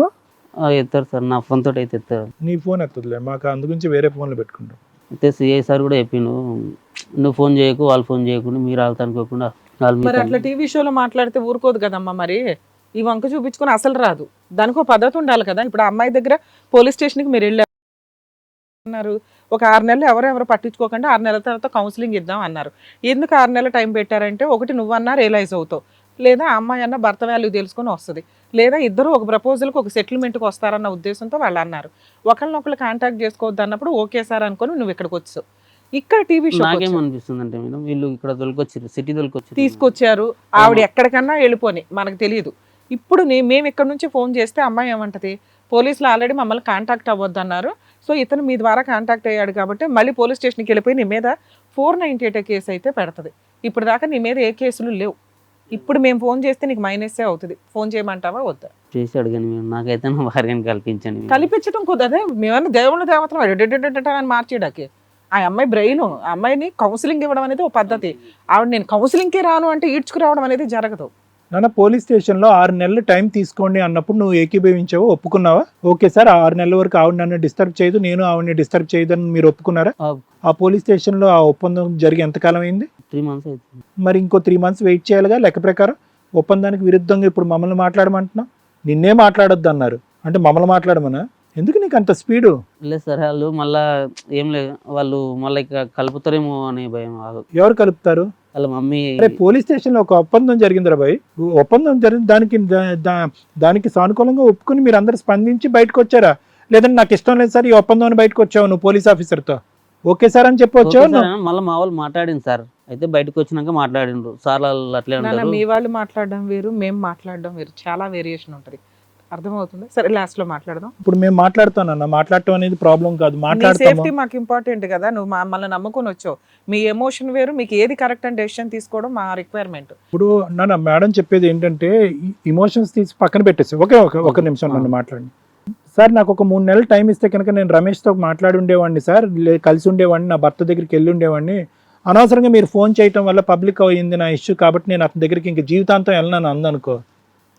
ఎత్తారు సార్, నా ఫోన్ తోటి అయితే ఎత్తారు. నీ ఫోన్ ఎత్తదులే, మాకు అందు గురించి వేరే ఫోన్లు పెట్టుకుంటాం. అయితే సిఐ సార్ కూడా చెప్పిండు, నువ్వు ఫోన్ చేయకు, వాళ్ళు ఫోన్ చేయకుండా మీరు వాళ్ళతో అనుకోకుండా. మరి అట్లా టీవీ షోలో మాట్లాడితే ఊరుకోదు కదమ్మా. మరి ఈ వంక చూపించుకుని అసలు రాదు, దానికి ఒక పద్ధతి ఉండాలి కదా. ఇప్పుడు అమ్మాయి దగ్గర పోలీస్ స్టేషన్కి మీరు వెళ్ళారు, ఒక 6 నెలలు ఎవరెవరు పట్టించుకోకుండా 6 నెలల తర్వాత కౌన్సిలింగ్ ఇద్దాం అన్నారు. ఎందుకు 6 నెలలు టైం పెట్టారంటే, ఒకటి నువ్వన్నా రియలైజ్ అవుతావు, లేదా అమ్మాయి అన్న భర్త వాల్యూ తెలుసుకొని వస్తుంది, లేదా ఇద్దరు ఒక ప్రపోజల్కి ఒక సెటిల్మెంట్కి వస్తారన్న ఉద్దేశంతో వాళ్ళు అన్నారు. ఒకరినొకరు కాంటాక్ట్ చేసుకోవద్దు అన్నప్పుడు ఓకే సార్ అనుకొని నువ్వు ఇక్కడికి వచ్చావు. ఇక్కడ టీవీ షో నాకేమనిపిస్తుంది అంటే మేడం, వీళ్ళు ఇక్కడ దొరికొచ్చారు, సిటీ దొరికొచ్చారు, తీసుకొచ్చారు, ఆవిడ ఎక్కడికన్నా వెళ్ళిపోని మనకు తెలియదు. ఇప్పుడు మేము ఇక్కడ నుంచి ఫోన్ చేస్తే అమ్మాయి ఏమంటది, పోలీసులు ఆల్రెడీ మమ్మల్ని కాంటాక్ట్ అవ్వద్దు అన్నారు, సో ఇతను మీ ద్వారా కాంటాక్ట్ అయ్యాడు కాబట్టి మళ్ళీ పోలీస్ స్టేషన్కి వెళ్ళిపోయి నీ మీద 498 కేసు అయితే పెడుతుంది. ఇప్పుడు దాకా నీ మీద ఏ కేసులు లేవు. ఇప్పుడు మేము ఫోన్ చేస్తే నీకు మైనస్సే అవుతుంది. ఫోన్ చేయమంటావా వద్దా? చేసి అడగండి మేము, నాకైతే నా భార్యని కల్పించండి. కల్పించడం కుదరదే, మేమన్నా దేవుళ్ళ దేవతలు అని మార్చేయడానికి. ఆ అమ్మాయి బ్రెయిన్, ఆ అమ్మాయిని కౌన్సిలింగ్ ఇవ్వడం అనేది ఒక పద్ధతి. ఆవిడ నేను కౌన్సిలింగ్కే రాను అంటే ఈడ్చుకురావడం అనేది జరగదు. నాన్న పోలీస్ స్టేషన్లో 6 నెలలు టైం తీసుకోండి అన్నప్పుడు నువ్వు ఏకీభవించావు, ఒప్పుకున్నావా? ఓకే సార్, 6 నెలల వరకు ఆవిడ నన్ను డిస్టర్బ్ చేయదు, నేను ఆవిడని డిస్టర్బ్ చేయదని మీరు ఒప్పుకున్నారా? ఆ పోలీస్ స్టేషన్లో ఆ ఒప్పందం జరిగి ఎంతకాలం అయింది? 3 months అవుతుంది. మరి ఇంకో 3 months వెయిట్ చేయాలిగా లెక్క ప్రకారం. ఒప్పందానికి విరుద్ధంగా ఇప్పుడు మమ్మల్ని మాట్లాడమంటున్నావు, నిన్నే మాట్లాడొద్దు అన్నారు అంటే మమ్మల్ని మాట్లాడమనా? ఎందుకు నీకు అంత స్పీడు? లేదు సార్, వాళ్ళు మళ్ళా ఏం లేదు, వాళ్ళు మళ్ళీ కలుపుతారేమో అనే భయం. ఎవరు కలుపుతారు? వాళ్ళ మమ్మీ. అరే పోలీస్ స్టేషన్లో ఒక ఒప్పందం జరిగిందిరా భయ్, ఒప్పందం జరిగింది, దానికి సానుకూలంగా ఒప్పుకుని మీరు అందరు స్పందించి బయటకు వచ్చారా? లేదంటే నాకు ఇష్టం లేదు సార్ ఈ ఒప్పందం అని బయటకు వచ్చావు నువ్వు పోలీస్ ఆఫీసర్తో? ఓకే సార్ అని చెప్పొచ్చు. మళ్ళీ మా వాళ్ళు మాట్లాడింది సార్, అయితే బయటకు వచ్చినాక మాట్లాడిండ్రు సార్, వాళ్ళు అట్లే ఉంటారు. మీ వాళ్ళు మాట్లాడడం వేరు, మేము మాట్లాడడం వేరు, చాలా వేరియేషన్ ఉంటుంది. అర్థమవుతుంది. సరే లాస్ట్ లో మాట్లాడదాం. ఇప్పుడు మేము మాట్లాడుతానన్నా, మాట్లాడటం అనేది ప్రాబ్లం కాదు, నీ మాట్లాడతాము. సేఫ్టీ మాకు ఇంపార్టెంట్ కదా, నువ్వు మమ్మల్ని నమ్ముకొని వచ్చావు. మీ ఎమోషన్ వేరు, మీకు ఏది కరెక్ట్ అని డెసిషన్ తీసుకోవడం మా రిక్వైర్మెంట్. ఇప్పుడు నన్ను మేడం చెప్పేది ఏంటంటే ఇమోషన్స్ తీసి పక్కన పెట్టేసి ఒక నిమిషం నన్ను మాట్లాడండి సార్. నాకు ఒక 3 నెలలు టైం ఇస్తే కనుక నేను రమేష్తో మాట్లాడి ఉండేవాడిని సార్, కలిసి ఉండేవాడిని, నా భర్త దగ్గరికి వెళ్ళి ఉండేవాడిని. అనవసరంగా మీరు ఫోన్ చేయటం వల్ల పబ్లిక్ అయింది నా ఇష్యూ, కాబట్టి నేను అతని దగ్గరికి ఇంక జీవితాంతం వెళ్ళను అందనుకో.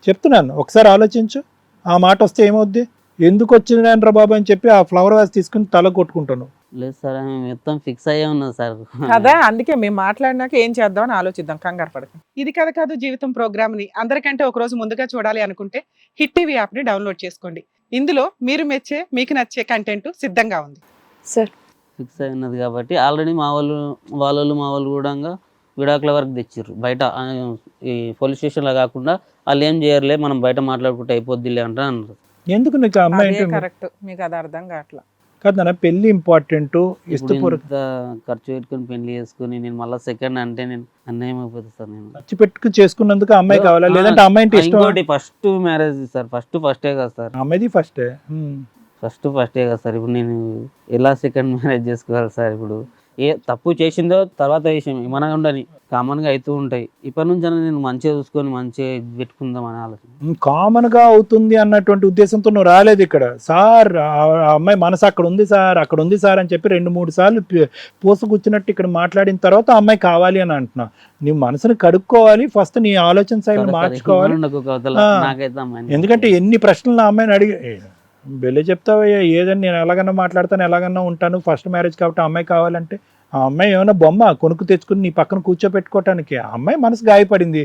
చెప్తున్నాను, ఒకసారి ఆలోచించు. ఆ మాట వస్తే ఏమవుద్ది? ఎందుకు వచ్చిందిరా బాబు అని చెప్పి ఆ ఫ్లవర్ వాస్ తీసుకుని తల కొట్టుకుంటాను. లేదు సార్, ఆమె మొత్తం ఫిక్స్ అయ్యే ఉన్నది సార్. కదా, అందుకే మేము మాట్లాడినాక ఏం చేద్దామని ఆలోచిద్దాం, కంగారు పడకండి. ఇది కథ కాదు జీవితం ప్రోగ్రామ్ ని అందరికంటే ఒక రోజు ముందుగా చూడాలి అనుకుంటే హిట్ టీవీ యాప్ ని డౌన్లోడ్ చేసుకోండి. ఇందులో మీరు మెచ్చే, మీకు నచ్చే కంటెంట్ సిద్ధంగా ఉంది. సార్ ఫిక్స్ అయి ఉన్నది కాబట్టి ఆల్రెడీ మా వాళ్ళు కూడా విడాకుల వరకు తెచ్చిర్రు బయట. ఈ పోలీస్ స్టేషన్లో కాకుండా వాళ్ళు ఏం చేయరులే, మనం బయట మాట్లాడుకుంటే అయిపోద్దిలే అంటే అన్నారు. ఎందుకు నీకు ఆ అమ్మాయి అదే అంటే కరెక్ట్, మీకు అది అర్థం కావట్లా. కాదు నాన్న, పెళ్లి ఇంపార్టెంట్. ఇప్పుడు ఇంత ఖర్చు పెట్టుకుని పెళ్లి చేసుకుని నేను మళ్ళీ సెకండ్ అంటే నేను అన్యాయం అయిపోతుంది సార్. నేను ఖర్చు పెట్టుకు చేసుకున్నందుకు ఆ అమ్మాయి కావాలా, లేదంటే ఆ అమ్మాయి అంటే ఇష్టం? ఇంకోటి ఫస్ట్ మ్యారేజ్ సార్, ఫస్టే కదా సార్. అమ్మాయిది ఫస్టే. ఫస్టే కదా సార్. ఇప్పుడు నేను ఎలా సెకండ్ మ్యారేజ్ చేసుకోవాలి సార్? ఇప్పుడు ఏ తప్పు చేసిందో తర్వాత విషయం ఏమైనా ఉండని కామన్గా అవుతూ ఉంటాయి. ఇప్పటి నుంచి నేను మంచిగా చూసుకొని మంచిగా పెట్టుకుందాం అని ఆలోచన. కామన్ గా అవుతుంది అన్నటువంటి ఉద్దేశంతో నువ్వు రాలేదు ఇక్కడ. సార్ ఆ అమ్మాయి మనసు అక్కడ ఉంది సార్, అక్కడ ఉంది సార్ అని చెప్పి 2-3 సార్లు పూసగుచ్చినట్టు ఇక్కడ మాట్లాడిన తర్వాత ఆ అమ్మాయి కావాలి అని అంటున్నా. నీ మనసుని కడుక్కోవాలి ఫస్ట్, నీ ఆలోచన శైలిని మార్చుకోవాలి. నాకైతే అమ్మాయి, ఎందుకంటే ఎన్ని ప్రశ్నలు ఆ అమ్మాయిని అడిగి వెళ్ళి చెప్తావయ్యా, ఏదని నేను ఎలాగన్నా మాట్లాడతాను, ఎలాగన్నా ఉంటాను, ఫస్ట్ మ్యారేజ్ కాబట్టి ఆ అమ్మాయి కావాలంటే ఆ అమ్మాయి ఏమైనా బొమ్మ కొనుక్కు తెచ్చుకుని నీ పక్కన కూర్చోపెట్టుకోవటానికి? ఆ అమ్మాయి మనసు గాయపడింది.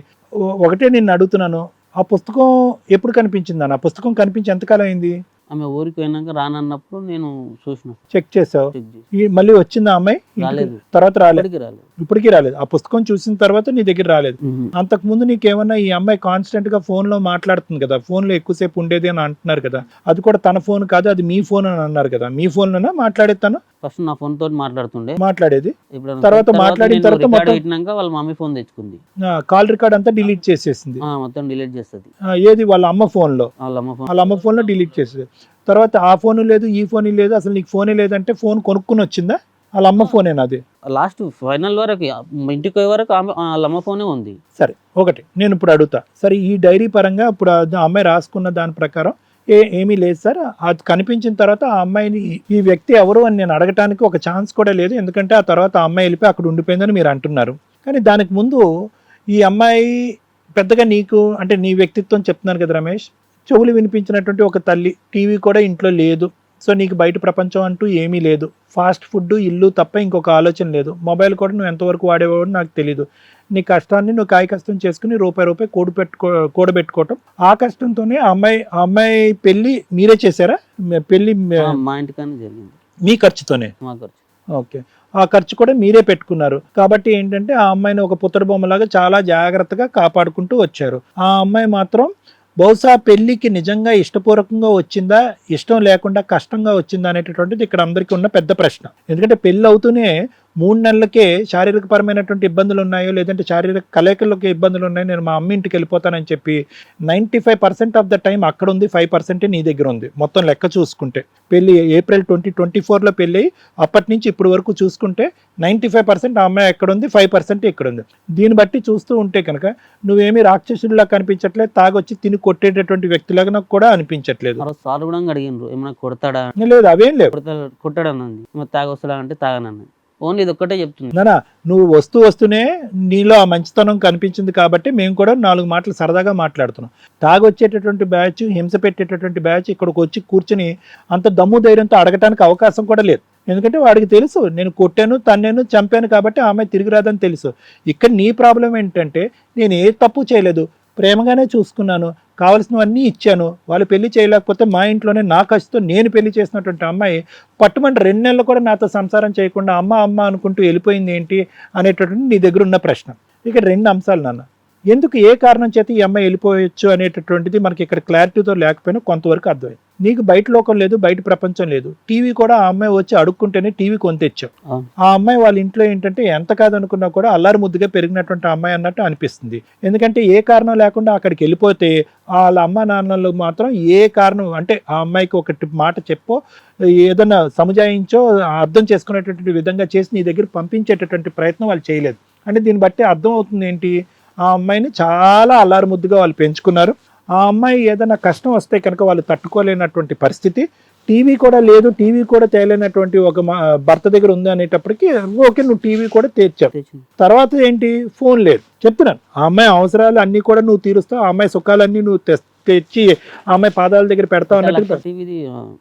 ఒకటే నిన్ను అడుగుతున్నాను, ఆ పుస్తకం ఎప్పుడు కనిపించింది అన్న? ఆ పుస్తకం కనిపించి ఎంతకాలం అయింది? ఆమె ఊరికి పోయినాక రానన్నప్పుడు నేను చూసిన, చెక్ చేసావు? చెక్ చేసి మళ్ళీ వచ్చిందా అమ్మాయి? రాలేదు. తర్వాత రాలేదు, ఇప్పటికీ రాలేదు. ఇప్పటికీ రాలేదు. ఆ పుస్తకం చూసిన తర్వాత నీ దగ్గర రాలేదు. అంతకు ముందు నీకేమన్నా ఈ అమ్మాయి కాన్స్టెంట్ గా ఫోన్ లో మాట్లాడుతుంది కదా, ఫోన్ లో ఎక్కువసేపు ఉండేది అని అంటున్నారు కదా, అది కూడా తన ఫోన్ కాదు, అది మీ ఫోన్ అని అన్నారు కదా. మీ ఫోన్ లోనే మాట్లాడేది తను? ఫస్ట్ నా ఫోన్ తోటి మాట్లాడేది. ఇప్పుడు తర్వాత మాట్లాడిన తర్వాత మొత్తం పెట్టినాక వాళ్ళ మమ్మీ ఫోన్ తెచ్చుకుంది, కాల్ రికార్డ్ అంతా డిలీట్ చేసేసింది. మొత్తం డిలీట్ చేస్తుంది. ఏది? వాళ్ళ అమ్మ ఫోన్ లో, వాళ్ళ అమ్మ ఫోన్ లో డిలీట్ చేసేది. తర్వాత ఆ ఫోన్ లేదు, ఈ ఫోన్ లేదు, అసలు నీకు ఫోనే లేదంటే ఫోన్ కొనుక్కుని వచ్చిందా? వాళ్ళ అమ్మ ఫోనేనా అది? లాస్ట్ ఫైనల్ వరకు ఇంటికి పోయే వరకు వాళ్ళ అమ్మ ఫోనే ఉంది. సరే, ఒకటి నేను ఇప్పుడు అడుగుతా. సరే, ఈ డైరీ పరంగా ఇప్పుడు ఆ అమ్మాయి రాసుకున్న దాని ప్రకారం ఏమీ లేదు సార్. అది కనిపించిన తర్వాత ఆ అమ్మాయిని ఈ వ్యక్తి ఎవరు అని నేను అడగటానికి ఒక ఛాన్స్ కూడా లేదు, ఎందుకంటే ఆ తర్వాత ఆ అమ్మాయి వెళ్ళిపోయి అక్కడ ఉండిపోయిందని మీరు అంటున్నారు. కానీ దానికి ముందు ఈ అమ్మాయి పెద్దగా నీకు అంటే నీ వ్యక్తిత్వం చెప్తున్నాను కదా రమేష్, చెవులు వినిపించినటువంటి ఒక తల్లి, టీవీ కూడా ఇంట్లో లేదు, సో నీకు బయట ప్రపంచం అంటూ ఏమీ లేదు, ఫాస్ట్ ఫుడ్, ఇల్లు తప్ప ఇంకొక ఆలోచన లేదు, మొబైల్ కూడా నువ్వు ఎంతవరకు వాడేవాడు నాకు తెలీదు. నీ కష్టాన్ని నువ్వు కాయ కష్టం చేసుకుని రూపాయి కూడబెట్టుకోవటం, ఆ కష్టంతోనే ఆ అమ్మాయి పెళ్లి మీరే చేశారా? పెళ్లి మా ఇంటికన్నా జరిగింది, మీ ఖర్చుతోనే? మా ఖర్చు. ఓకే, ఆ ఖర్చు కూడా మీరే పెట్టుకున్నారు కాబట్టి ఏంటంటే ఆ అమ్మాయిని ఒక పుత్తడి బొమ్మలాగా చాలా జాగ్రత్తగా కాపాడుకుంటూ వచ్చారు. ఆ అమ్మాయి మాత్రం బహుశా పెళ్లికి నిజంగా ఇష్టపూర్వకంగా వచ్చిందా, ఇష్టం లేకుండా కష్టంగా వచ్చిందా అనేటటువంటిది ఇక్కడ అందరికీ ఉన్న పెద్ద ప్రశ్న. ఎందుకంటే పెళ్ళి అవుతూనే 3 నెలలకే శారీరకపరమైనటువంటి ఇబ్బందులు ఉన్నాయో, లేదంటే శారీరక కలయికలకి ఇబ్బందులు ఉన్నాయో, నేను మా అమ్మ ఇంటికి వెళ్ళిపోతానని చెప్పి 95% ఆఫ్ ద టైం అక్కడ ఉంది, 5% నీ దగ్గర ఉంది. మొత్తం లెక్క చూసుకుంటే పెళ్లి April 2024లో పెళ్ళి అప్పటి నుంచి ఇప్పటి వరకు చూసుకుంటే 95% ఆ అమ్మాయి ఎక్కడ ఉంది, 5% ఇక్కడ ఉంది. దీన్ని బట్టి చూస్తూ ఉంటే కనుక నువ్వేమీ రాక్షసుడిలా కనిపించట్లేదు, తాగొచ్చి తిని కొట్టేటటువంటి వ్యక్తిలాగా నాకు కూడా అనిపించట్లేదు. సార్ కూడా అడిగినారు ఏమైనా కొడతాడా, లేదు అవేం లేవు. కొట్టాడనండి, తాగొస్తా అంటే తాగనని, ఓన్లీ ఇది ఒక్కటే చెప్తుంది. నానా, నువ్వు వస్తూనే నీలో ఆ మంచితనం కనిపించింది కాబట్టి మేము కూడా 4 మాటలు సరదాగా మాట్లాడుతున్నాం. తాగొచ్చేటటువంటి బ్యాచ్, హింస పెట్టేటటువంటి బ్యాచ్ ఇక్కడికి వచ్చి కూర్చుని అంత దమ్ము ధైర్యంతో అడగటానికి అవకాశం కూడా లేదు. ఎందుకంటే వాడికి తెలుసు నేను కొట్టాను, తన్నేను, చంపాను కాబట్టి ఆమె తిరిగి రాదని తెలుసు. ఇక్కడ నీ ప్రాబ్లం ఏంటంటే నేను ఏ తప్పు చేయలేదు, ప్రేమగానే చూసుకున్నాను, కావలసినవన్నీ ఇచ్చాను, వాళ్ళు పెళ్లి చేయలేకపోతే మా ఇంట్లోనే నా ఖర్చుతో నేను పెళ్లి చేసినటువంటి అమ్మాయి పట్టుమంటే 2 నెలలు కూడా నాతో సంసారం చేయకుండా అమ్మ అనుకుంటూ వెళ్ళిపోయింది ఏంటి అనేటటువంటి నీ దగ్గర ఉన్న ప్రశ్న. ఇక 2 అంశాలు నాన్న. ఎందుకు ఏ కారణం చేత ఈ అమ్మాయి వెళ్ళిపోయొచ్చు అనేటటువంటిది మనకి ఇక్కడ క్లారిటీతో లేకపోయినా కొంతవరకు అర్థమైంది. నీకు బయట లోకం లేదు, బయట ప్రపంచం లేదు. టీవీ కూడా ఆ అమ్మాయి వచ్చి అడుక్కుంటేనే టీవీ కొని తెచ్చావు. అవును. ఆ అమ్మాయి వాళ్ళ ఇంట్లో ఏంటంటే ఎంత కాదనుకున్నా కూడా అల్లారు ముద్దుగా పెరిగినటువంటి అమ్మాయి అన్నట్టు అనిపిస్తుంది. ఎందుకంటే ఏ కారణం లేకుండా అక్కడికి వెళ్ళిపోతే వాళ్ళ అమ్మ నాన్నలు మాత్రం ఏ కారణం అంటే ఆ అమ్మాయికి ఒకటి మాట చెప్పో ఏదైనా సముజాయించో అర్థం చేసుకునేటటువంటి విధంగా చేసి నీ దగ్గర పంపించేటటువంటి ప్రయత్నం వాళ్ళు చేయలేదు. అంటే దీన్ని బట్టి అర్థం అవుతుంది ఏంటి, ఆ అమ్మాయిని చాలా అల్లారు ముద్దుగా వాళ్ళు పెంచుకున్నారు. ఆ అమ్మాయి ఏదైనా కష్టం వస్తే కనుక వాళ్ళు తట్టుకోలేనటువంటి పరిస్థితి. టీవీ కూడా లేదు, టీవీ కూడా తేలేనటువంటి ఒక భర్త దగ్గర ఉంది అనేటప్పటికి ఓకే నువ్వు టీవీ కూడా తెచ్చావు. తెచ్చింది. తర్వాత ఏంటి, ఫోన్ లేదు. చెప్తున్నాను ఆ అమ్మాయి అవసరాలు అన్నీ కూడా నువ్వు తీరుస్తావు, ఆ అమ్మాయి సుఖాలన్నీ నువ్వు తెచ్చి ఆ అమ్మాయి పాదాల దగ్గర పెడతావు అన్నట్టు.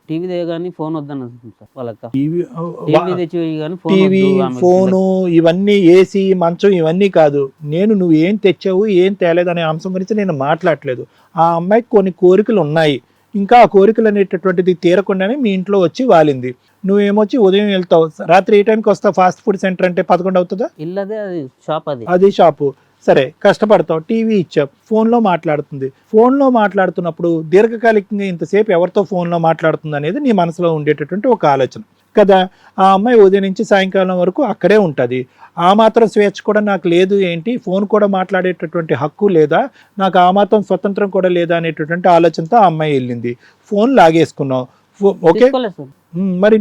టీవీ కానీ ఫోన్ వద్దన్నది సార్ వాళ్ళకి. టీవీ టీవీ తెచ్చి కానీ టీవీ ఫోను ఇవన్నీ ఏసీ మంచం ఇవన్నీ కాదు. నువ్వు ఏం తెచ్చావు ఏం తేలేదు అనే అంశం గురించి నేను మాట్లాడలేదు. ఆ అమ్మాయికి కొన్ని కోరికలు ఉన్నాయి, ఇంకా ఆ కోరికలు అనేటటువంటిది తీరకుండానే మీ ఇంట్లో వచ్చి వాలింది. నువ్వేమొచ్చి ఉదయం వెళ్తావు, రాత్రి ఏ టైంకి వస్తావు? ఫాస్ట్ ఫుడ్ సెంటర్ అంటే 11 అవుతుందా? ఇల్లదే అది షాప్, అది షాపు. సరే కష్టపడతావు, టీవీ ఇచ్చావు, ఫోన్లో మాట్లాడుతుంది. ఫోన్లో మాట్లాడుతున్నప్పుడు దీర్ఘకాలికంగా ఇంతసేపు ఎవరితో ఫోన్లో మాట్లాడుతుంది అనేది నీ మనసులో ఉండేటటువంటి ఒక ఆలోచన కదా. ఆ అమ్మాయి ఉదయం నుంచి సాయంకాలం వరకు అక్కడే ఉంటుంది. ఆ మాత్రం స్వేచ్ఛ కూడా నాకు లేదు ఏంటి, ఫోన్ కూడా మాట్లాడేటటువంటి హక్కు లేదా, నాకు ఆ మాత్రం స్వతంత్రం కూడా లేదా అనేటటువంటి ఆలోచనతో ఆ అమ్మాయి వెళ్ళింది. ఫోన్ లాగేసుకున్నావు, ఓకే. మరి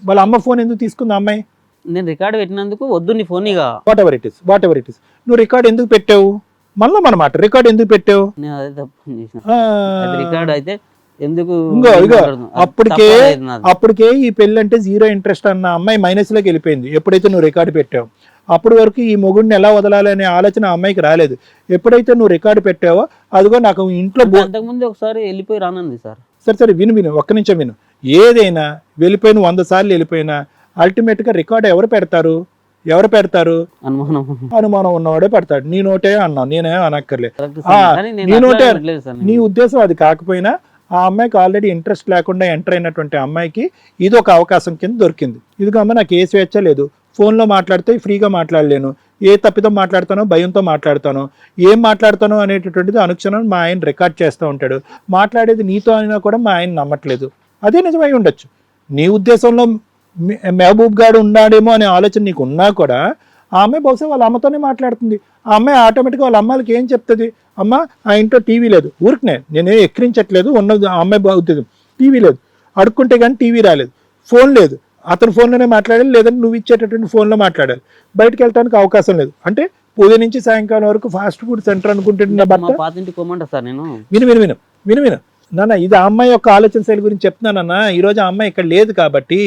వాళ్ళ అమ్మ ఫోన్ ఎందుకు తీసుకుంది ఆ అమ్మాయి? నేను రికార్డ్ పెట్టినందుకు వద్దు నీ ఫోన్ ఇక వాట్ ఎవర్ ఇట్ ఇస్ నువ్వు రికార్డ్ ఎందుకు పెట్టావు? మళ్ళీ మన మాట రికార్డ్ ఎందుకు పెట్టావు? నేను అదే తప్పు చేసిన. రికార్డ్ అయితే ఎందుకు అప్పటికే ఈ పెళ్ళి అంటే 0 ఇంట్రెస్ట్ అన్న అమ్మాయి మైనస్ లోకి వెళ్ళిపోయింది ఎప్పుడైతే నువ్వు రికార్డు పెట్టావు. అప్పటి వరకు ఈ మొగుడిని ఎలా వదలాలి అనే ఆలోచన ఆ అమ్మాయికి రాలేదు. ఎప్పుడైతే నువ్వు రికార్డు పెట్టావో అదిగో నాకు ఇంట్లో అంతకుముందు ఒకసారి వెళ్ళిపోయి రానంది సార్. సరే విను ఒక్క నిమిషం విను. ఏదైనా వెళ్ళిపోయిన 100 సార్లు వెళ్ళిపోయినా అల్టిమేట్ గా రికార్డు ఎవరు పెడతారు? అనుమానం ఉన్నవాడే పెడతాడు. నీ నోటే అన్నావు, నేనే అనక్కర్లేదు. నీ ఉద్దేశం అది కాకపోయినా ఆ అమ్మాయికి ఆల్రెడీ ఇంట్రెస్ట్ లేకుండా ఎంటర్ అయినటువంటి అమ్మాయికి ఇది ఒక అవకాశం కింద దొరికింది. ఇదిగో అమ్మ నాకు ఏ స్వేచ్ఛ లేదు, ఫోన్లో మాట్లాడితే ఫ్రీగా మాట్లాడలేను, ఏ తప్పితో మాట్లాడతానో భయంతో మాట్లాడతాను, ఏం మాట్లాడతానో అనేటటువంటిది అనుక్షణం మా ఆయన రికార్డ్ చేస్తూ ఉంటాడు. మాట్లాడేది నీతో అయినా కూడా మా ఆయన నమ్మట్లేదు. అదే నిజమై ఉండొచ్చు. నీ ఉద్దేశంలో మహబూబ్ గారు ఉన్నాడేమో అనే ఆలోచన నీకు ఉన్నా కూడా ఆ అమ్మాయి బహుశా వాళ్ళ అమ్మతోనే మాట్లాడుతుంది. ఆ అమ్మాయి ఆటోమేటిక్గా వాళ్ళ అమ్మాయికి ఏం చెప్తుంది, అమ్మ ఆ ఇంట్లో టీవీ లేదు, ఊరికనే నేనే ఎక్కిరించట్లేదు, ఉన్నది ఆ అమ్మాయి ఉద్దేశం. టీవీ లేదు, అడుక్కుంటే కానీ టీవీ రాలేదు, ఫోన్ లేదు, అతని ఫోన్లోనే మాట్లాడాలి, లేదంటే నువ్వు ఇచ్చేటటువంటి ఫోన్లో మాట్లాడాలి, బయటకు వెళ్ళడానికి అవకాశం లేదు. అంటే ఉదయం నుంచి సాయంకాలం వరకు ఫాస్ట్ ఫుడ్ సెంటర్ అనుకుంటున్న భర్త. విను నాన్న, ఇది ఆ అమ్మాయి యొక్క ఆలోచన శైలి గురించి చెప్తున్నానన్నా. ఈరోజు ఆ అమ్మాయి ఇక్కడ లేదు కాబట్టి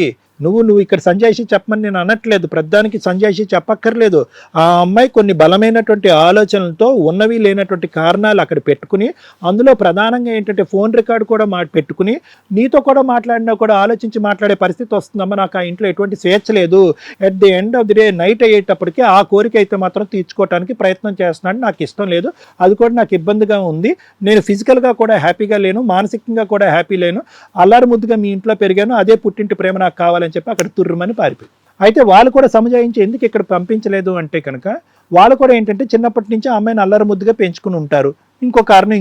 నువ్వు ఇక్కడ సంజాయిషి చెప్పమని నేను అనట్లేదు, ప్రధానికి సంజాయిషి చెప్పక్కర్లేదు. ఆ అమ్మాయి కొన్ని బలమైనటువంటి ఆలోచనలతో ఉన్నవి లేనటువంటి కారణాలు అక్కడ పెట్టుకుని, అందులో ప్రధానంగా ఏంటంటే ఫోన్ రికార్డు కూడా పెట్టుకుని నీతో కూడా మాట్లాడినా కూడా ఆలోచించి మాట్లాడే పరిస్థితి వస్తుందమ్మా, నాకు ఆ ఇంట్లో ఎటువంటి స్వేచ్ఛ లేదు, at the end of the day night అయ్యేటప్పటికీ ఆ కోరిక అయితే మాత్రం తీర్చుకోవడానికి ప్రయత్నం చేస్తున్నాడు, నాకు ఇష్టం లేదు, అది కూడా నాకు ఇబ్బందిగా ఉంది, నేను ఫిజికల్గా కూడా హ్యాపీగా లేను, మానసికంగా కూడా హ్యాపీ లేను, అల్లారు ముద్దుగా మీ ఇంట్లో పెరిగాను, అదే పుట్టింటి ప్రేమ నాకు కావాలని చెప్పి అక్కడ తుర్రమని పారిపోయి. అయితే వాళ్ళు కూడా సముజాయించి ఎందుకు ఇక్కడ పంపించలేదు అంటే కనుక వాళ్ళు కూడా ఏంటంటే చిన్నప్పటి నుంచి ఆ అమ్మాయిని అల్లరి ముద్దుగా పెంచుకుని ఉంటారు. ఇంకో కారణం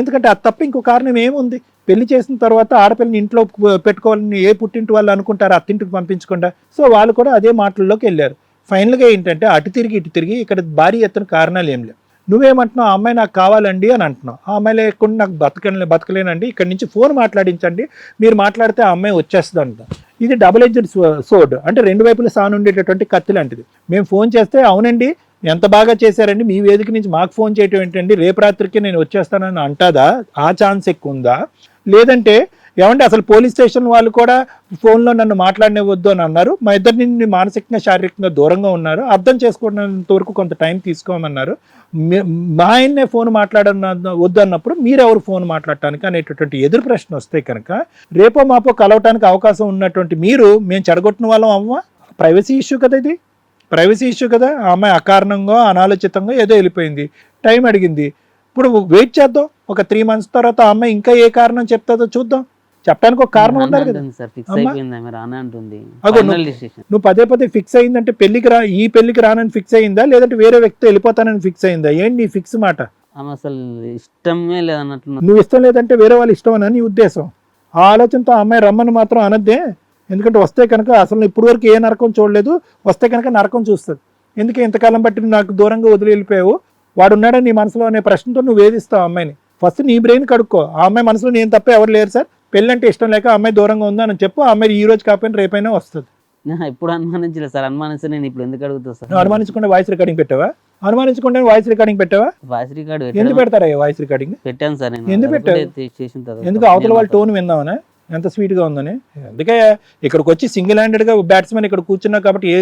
ఎందుకంటే అది తప్ప ఇంకో కారణం ఏముంది? పెళ్లి చేసిన తర్వాత ఆడపిల్లని ఇంట్లో పెట్టుకోవాలని ఏ పుట్టింటి వాళ్ళు అనుకుంటారు, అత్తింటికి పంపించకుండా. సో వాళ్ళు కూడా అదే మాటల్లోకి వెళ్ళారు. ఫైనల్గా ఏంటంటే అటు తిరిగి ఇక్కడ భారీ ఎత్తున కారణాలు ఏం లేవు. నువ్వేమంటున్నావు, ఆ అమ్మాయి నాకు కావాలండి అని అంటున్నావు. ఆ అమ్మాయి లేకుండా నాకు బతకలేనండి, ఇక్కడి నుంచి ఫోన్ మాట్లాడించండి, మీరు మాట్లాడితే ఆ అమ్మాయి వచ్చేస్తుంది అంట. ఇది డబుల్ ఎడ్జ్డ్ సోర్డ్, అంటే రెండు వైపులా సానుండేటటువంటి కత్తి లాంటిది. మేము ఫోన్ చేస్తే అవునండి ఎంత బాగా చేశారండి, మీ వేదిక నుంచి మాకు ఫోన్ చేయటం ఏంటండి, రేపు రాత్రికి నేను వచ్చేస్తానని అంటాదా? ఆ ఛాన్స్ ఎక్కువ ఉందా? లేదంటే ఏమంటే అసలు పోలీస్ స్టేషన్ వాళ్ళు కూడా ఫోన్లో నన్ను మాట్లాడనివ్వద్దు అని అన్నారు, మా ఇద్దరిని మానసికంగా శారీరకంగా దూరంగా ఉన్నారు, అర్థం చేసుకోవడంత వరకు కొంత టైం తీసుకోమన్నారు, మా ఆయన్నే ఫోన్ వద్దు అన్నప్పుడు మీరెవరు ఫోన్ మాట్లాడటానికి అనేటటువంటి ఎదురు ప్రశ్న వస్తే కనుక రేపో మాపో కలవటానికి అవకాశం ఉన్నటువంటి మీరు మేము చెడగొట్టిన వాళ్ళం అవ్వ. ప్రైవసీ ఇష్యూ కదా ఇది, ప్రైవసీ ఇష్యూ కదా. ఆ అమ్మాయి అకారణంగా అనాలోచితంగా ఏదో వెళ్ళిపోయింది, టైం అడిగింది. ఇప్పుడు వెయిట్ చేద్దాం, ఒక 3 months తర్వాత ఆ అమ్మాయి ఇంకా ఏ కారణం చెప్తాదో చూద్దాం. చెప్పడానికి ఒక కారణం ఉండాలి కదా. నువ్వు పదే ఫిక్స్ అయిందంటే ఈ పెళ్లికి రానని ఫిక్స్ అయిందా, లేదంటే వేరే వ్యక్తి వెళ్ళిపోతానని ఫిక్స్ అయిందా? ఏంటి నీ ఫిక్స్ మాట? ఆమె అసలు ఇష్టమే లేదన్నట్లు నువ్వు ఇష్టం లేదంటే వేరే వాళ్ళు ఇష్టం అని నీ ఉద్దేశం. ఆ ఆలోచనతో ఆ అమ్మాయి రమ్మని మాత్రం అనద్దే. ఎందుకంటే వస్తే కనుక అసలు ఇప్పుడు వరకు ఏ నరకం చూడలేదు, వస్తే కనుక నరకం చూస్తుంది. ఎందుకే ఇంతకాలం బట్టి నాకు దూరంగా వదిలి వెళ్ళిపోయావు, వాడు ఉన్నాడని నీ మనసులో అనే ప్రశ్నతో నువ్వు వేధిస్తావు అమ్మాయిని. ఫస్ట్ నీ బ్రెయిన్ కడుక్కో. ఆ అమ్మాయి మనసులో నేను తప్ప ఎవరు లేరు సార్, పెళ్ళంటే ఇష్టం లేక ఆ అమ్మాయి దూరంగా ఉందా అని చెప్పు. ఆ అమ్మాయి ఈ రోజు కాకపోయినా రేపైనా వస్తుంది. ఇప్పుడు అనుమానించలేదు సార్. అనుమానిస్తే నేను ఇప్పుడు ఎందుకు అడుగుతా సార్? నువ్వు అనుమానించకుండా వాయిస్ రికార్డింగ్ పెట్టావా? అనుమానించకుండా వాయిస్ రికార్డింగ్ పెట్టావా? వాయిస్ రికార్డ్ ఎందుకు పెడతారా వాయిస్ రికార్డింగ్? పెట్టాను సార్ నేను. ఎందుకు పెట్టావు? చేసిన తర్వాత ఎందుకు అవతల వాళ్ళ టోన్ విందామనే, ఎంత స్వీట్గా ఉందని. అందుకే ఇక్కడికి వచ్చి సింగిల్ హ్యాండెడ్గా బ్యాట్స్మెన్ ఇక్కడ కూర్చున్నావు కాబట్టి ఏ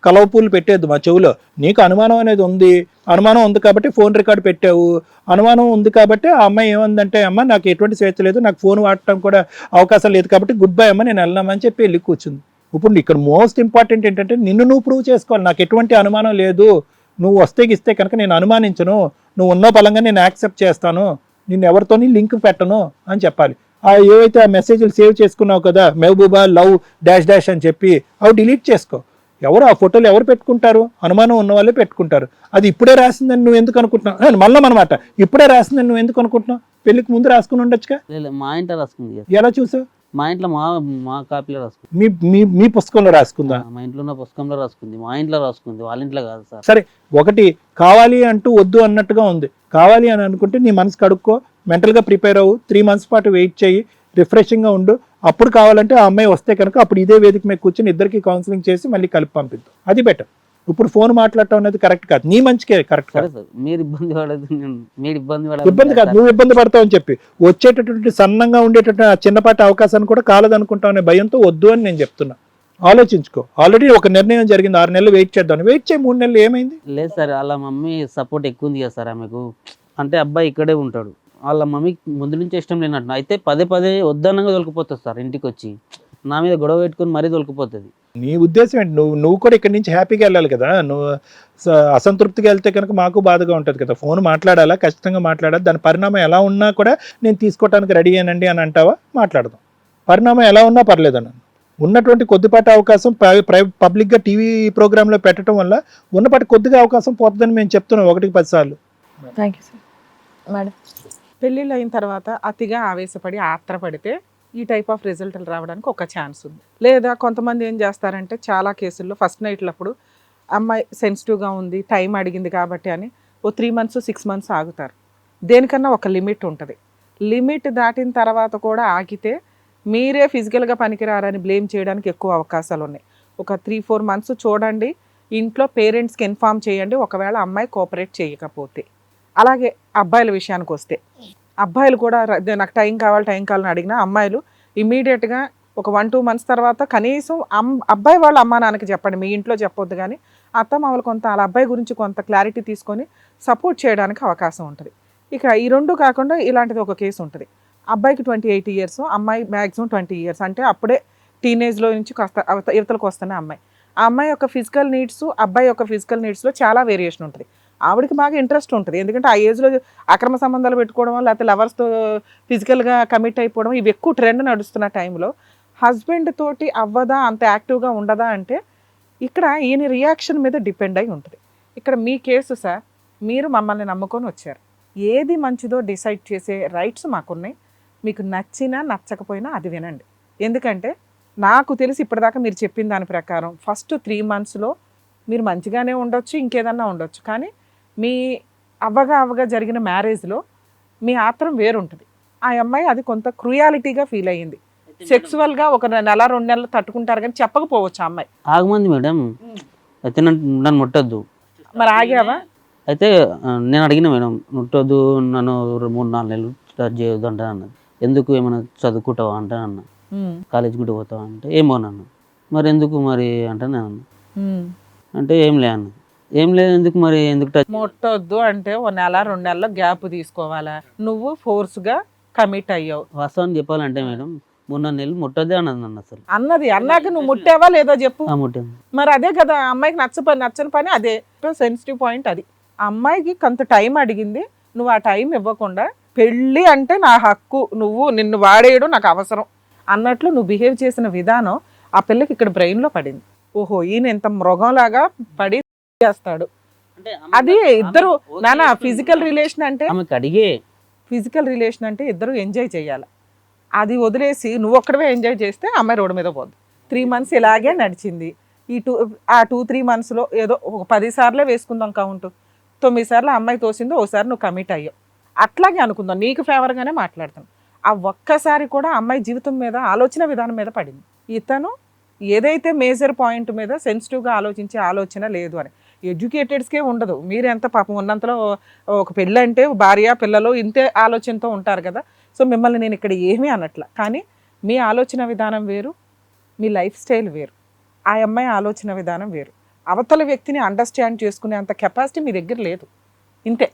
కలవ పూలు పెట్టేద్దు మా చెవులో. నీకు అనుమానం అనేది ఉంది, అనుమానం ఉంది కాబట్టి ఫోన్ రికార్డ్ పెట్టావు. అనుమానం ఉంది కాబట్టి ఆ అమ్మాయి ఏమందంటే, అమ్మ నాకు ఎటువంటి స్వేచ్ఛ లేదు, నాకు ఫోన్ వాడటం కూడా అవకాశం లేదు కాబట్టి గుడ్ బై అమ్మ నేను వెళ్ళామని చెప్పి వెళ్ళి కూర్చుంది. ఇప్పుడు ఇక్కడ మోస్ట్ ఇంపార్టెంట్ ఏంటంటే నిన్ను నువ్వు ప్రూవ్ చేసుకోవాలి. నాకు ఎటువంటి అనుమానం లేదు, నువ్వు వస్తే ఇస్తే కనుక నేను అనుమానించను, నువ్వు ఉన్న బలంగా నేను యాక్సెప్ట్ చేస్తాను, నిన్ను ఎవరితోని లింక్ పెట్టను అని చెప్పాలి. ఏవైతే ఆ మెసేజ్లు సేవ్ చేసుకున్నావు కదా, మెహబూబా లవ్ డాష్ డాష్ అని చెప్పి, అవి డిలీట్ చేసుకో. ఎవరు ఆ ఫోటోలు ఎవరు పెట్టుకుంటారు? అనుమానం ఉన్న వాళ్ళే పెట్టుకుంటారు. అది ఇప్పుడే రాసిందని నువ్వు ఎందుకు అనుకుంటున్నావు? మళ్ళీ అనమాట, ఇప్పుడే రాసిందని నువ్వు ఎందుకు అనుకుంటున్నావు? పెళ్లికి ముందు రాసుకుని ఉండొచ్చుగా. మా ఇంట్లో రాసుకుంది. ఎలా చూసావు? మా ఇంట్లో మా కాపీలో రాసుకుంది. మీ పుస్తకంలో రాసుకుందా? మా ఇంట్లో ఉన్న పుస్తకంలో రాసుకుంది, మా ఇంట్లో రాసుకుంది, వాళ్ళ ఇంట్లో కాదు సార్. సరే, ఒకటి కావాలి అంటూ వద్దు అన్నట్టుగా ఉంది. కావాలి అని అనుకుంటే నీ మనసు కడుక్కో, మెంటల్గా ప్రిపేర్ అవ్వు, 3 months పాటు వెయిట్ చేయి, రిఫ్రెషింగ్గా ఉండు. అప్పుడు కావాలంటే ఆ అమ్మాయి వస్తే కనుక అప్పుడు ఇదే వేదిక మీద కూర్చొని ఇద్దరికి కౌన్సిలింగ్ చేసి మళ్ళీ కలిపి పంపిద్దాం. అది బెటర్. ఇప్పుడు ఫోన్ మాట్లాడటం అనేది కరెక్ట్ కాదు, నీ మంచికే కరెక్ట్ కాదు. మీరు ఇబ్బంది పడదు, మీరు ఇబ్బంది కాదు, నువ్వు ఇబ్బంది పడతావు అని చెప్పి వచ్చేటటువంటి సన్నంగా ఉండేటటువంటి ఆ చిన్నపాటి అవకాశాన్ని కూడా కాలదనుకుంటావు అనే భయంతో వద్దు అని నేను చెప్తున్నా. ఆలోచించుకో. ఆల్రెడీ ఒక నిర్ణయం జరిగింది, 6 నెలలు వెయిట్ చేద్దాం. వెయిట్ చేయి, 3 నెలలు ఏమైంది? లేదు సార్, వాళ్ళ మమ్మీ సపోర్ట్ ఎక్కువ ఉంది కదా సార్ ఆమెకు. అంటే అబ్బాయి ఇక్కడే ఉంటాడు, వాళ్ళ మమ్మీకి ముందు నుంచి ఇష్టం లేనట్టు. అయితే పదే వద్దనంగా దొరికిపోతుంది సార్. ఇంటికి వచ్చి నా మీద గొడవ పెట్టుకుని మరీ దొరికిపోతుంది. నీ ఉద్దేశం ఏంటి? నువ్వు కూడా ఇక్కడి నుంచి హ్యాపీగా వెళ్ళాలి కదా. నువ్వు అసంతృప్తిగా వెళ్తే కనుక మాకు బాధగా ఉంటుంది కదా. ఫోన్ మాట్లాడాలా, ఖచ్చితంగా మాట్లాడాలి. దాని పరిణామం ఎలా ఉన్నా కూడా నేను తీసుకోవడానికి రెడీ అనండి అని అంటావా? మాట్లాడదాం. పరిణామం ఎలా ఉన్నా పర్లేదన్న. ఉన్నటువంటి కొద్దిపాటి అవకాశం పబ్లిక్గా టీవీ ప్రోగ్రాంలో పెట్టడం వల్ల ఉన్నపాటి కొద్దిగా అవకాశం పోతుందని మేము చెప్తున్నాం 1-10 సార్లు. Thank you sir. మేడం, పెళ్ళిళ్ళు అయిన తర్వాత అతిగా ఆవేశపడి ఆత్రపడితే ఈ టైప్ ఆఫ్ రిజల్ట్లు రావడానికి ఒక ఛాన్స్ ఉంది. లేదా కొంతమంది ఏం చేస్తారంటే, చాలా కేసుల్లో ఫస్ట్ నైట్లప్పుడు అమ్మాయి సెన్సిటివ్గా ఉంది, టైం అడిగింది కాబట్టి అని ఓ 3 months 6 months ఆగుతారు. దేనికన్నా ఒక లిమిట్ ఉంటుంది. లిమిట్ దాటిన తర్వాత కూడా ఆగితే మీరే ఫిజికల్గా పనికిరారని బ్లేమ్ చేయడానికి ఎక్కువ అవకాశాలు ఉన్నాయి. ఒక 3-4 months చూడండి, ఇంట్లో పేరెంట్స్కి ఇన్ఫామ్ చేయండి ఒకవేళ అమ్మాయి కోఆపరేట్ చేయకపోతే. అలాగే అబ్బాయిల విషయానికి వస్తే, అబ్బాయిలు కూడా నాకు టైం కావాలని అడిగినా అమ్మాయిలు ఇమీడియట్గా ఒక 1-2 months తర్వాత కనీసం అబ్బాయి వాళ్ళ అమ్మా నాన్నకి చెప్పండి, మీ ఇంట్లో చెప్పొద్దు, కానీ అత్త మామూలు కొంత వాళ్ళ అబ్బాయి గురించి కొంత క్లారిటీ తీసుకొని సపోర్ట్ చేయడానికి అవకాశం ఉంటుంది. ఇక ఈ 2 కాకుండా ఇలాంటిది ఒక కేసు ఉంటుంది. అబ్బాయికి 28 years, అమ్మాయి మ్యాక్సిమం 20 years. అంటే అప్పుడే టీనేజ్లో నుంచి కాస్త యువతలకు వస్తున్న అమ్మాయి. ఆ అమ్మాయి యొక్క ఫిజికల్ నీడ్స్, అబ్బాయి యొక్క ఫిజికల్ నీడ్స్లో చాలా వేరియేషన్ ఉంటుంది. ఆవిడకి బాగా ఇంట్రెస్ట్ ఉంటుంది, ఎందుకంటే ఆ ఏజ్లో అక్రమ సంబంధాలు పెట్టుకోవడం, లేకపోతే లవర్స్తో ఫిజికల్గా కమిట్ అయిపోవడం ఇవి ఎక్కువ ట్రెండ్ నడుస్తున్న టైంలో హస్బెండ్ తోటి అవ్వదా, అంత యాక్టివ్గా ఉండదా అంటే ఇక్కడ ఈయన రియాక్షన్ మీద డిపెండ్ అయి ఉంటుంది. ఇక్కడ మీ కేసు సార్, మీరు మమ్మల్ని నమ్ముకొని వచ్చారు. ఏది మంచిదో డిసైడ్ చేసే రైట్స్ మాకున్నాయి. మీకు నచ్చినా నచ్చకపోయినా అది వినండి. ఎందుకంటే నాకు తెలిసి ఇప్పటిదాకా మీరు చెప్పిన దాని ప్రకారం ఫస్ట్ 3 monthsలో మీరు మంచిగానే ఉండొచ్చు, ఇంకేదన్నా ఉండొచ్చు, కానీ మీ అవ్వగా జరిగిన మ్యారేజ్లో మీ ఆత్రం వేరుంటుంది. ఆ అమ్మాయి అది కొంత క్రూయాలిటీగా ఫీల్ అయ్యింది. సెక్సువల్గా ఒక 1-2 నెలలు తట్టుకుంటారు కానీ చెప్పకపోవచ్చు ఆ అమ్మాయి. ఆగమంది మేడం, అయితే నన్ను ముట్టొద్దు. మరి ఆగావా? అయితే నేను అడిగిన మేడం, ముట్టొద్దు, నన్ను 3-4 నెలలు స్టార్ట్ చేయొద్దు అంటే అన్నది. ఎందుకు, ఏమైనా చదువుకుంటావా అంటే అన్న, కాలేజ్ కూడా పోతావా అంటే ఏమో నన్ను. మరి ఎందుకు మరి అంటే నేను అన్న, అంటే ఏం లే అన్న. ఏం లేదు, ఎందుకు మరి, ఎందుకు టచ్ ముట్టొద్దు అంటే 1-2 నెలలు గ్యాప్ తీసుకోవాలా? నువ్వు ఫోర్స్గా కమిట్ అయ్యావు. వాస్తవాన్ని చెప్పాలంటే మేడం 3-4 నెలలు ముట్టొద్దే అన్నది నన్ను. అసలు అన్నాక నువ్వు ముట్టావా లేదో చెప్పు. ముట్టాను. మరి అదే కదా అమ్మాయికి నచ్చని పని అదే. సెన్సిటివ్ పాయింట్ అది. ఆ అమ్మాయికి కొంత టైం అడిగింది, నువ్వు ఆ టైం ఇవ్వకుండా పెళ్ళి అంటే నా హక్కు, నిన్ను వాడేయడం నాకు అవసరం అన్నట్లు నువ్వు బిహేవ్ చేసిన విధానం ఆ పిల్లకి ఇక్కడ బ్రెయిన్లో పడింది. ఓహో, ఈయన ఎంత మృగంలాగా పడి చేస్తాడు, అది ఇద్దరు నాన్న ఫిజికల్ రిలేషన్ అంటే ఆమెకు అడిగే ఫిజికల్ రిలేషన్ అంటే ఇద్దరు ఎంజాయ్ చేయాలి. అది వదిలేసి నువ్వు ఒక్కడవే ఎంజాయ్ చేస్తే అమ్మాయి రోడ్డు మీద పోద్ది. 3 months ఇలాగే నడిచింది. ఈ 2-3 monthsలో ఏదో ఒక 10 సార్లే వేసుకుందాం కౌంట్, 9 సార్లు అమ్మాయి తోసిందో ఒకసారి నువ్వు కమిట్ అయ్యావు. అట్లాగే అనుకుందాం, నీకు ఫేవర్గానే మాట్లాడతాను. ఆ ఒక్కసారి కూడా అమ్మాయి జీవితం మీద ఆలోచన విధానం మీద పడింది. ఇతను ఏదైతే మేజర్ పాయింట్ మీద సెన్సిటివ్గా ఆలోచించే ఆలోచన లేదు అని. ఎడ్యుకేటెడ్స్కే ఉండదు. మీరు ఎంత పాపం ఉన్నంతలో ఒక పెళ్ళి అంటే భార్య పిల్లలు ఇంతే ఆలోచనతో ఉంటారు కదా. సో మిమ్మల్ని నేను ఇక్కడ ఏమీ అనట్ల, కానీ మీ ఆలోచన విధానం వేరు, మీ లైఫ్ స్టైల్ వేరు, ఆ అమ్మాయి ఆలోచన విధానం వేరు. అవతల వ్యక్తిని అండర్స్టాండ్ చేసుకునే అంత కెపాసిటీ మీ దగ్గర లేదు. ఇంతే.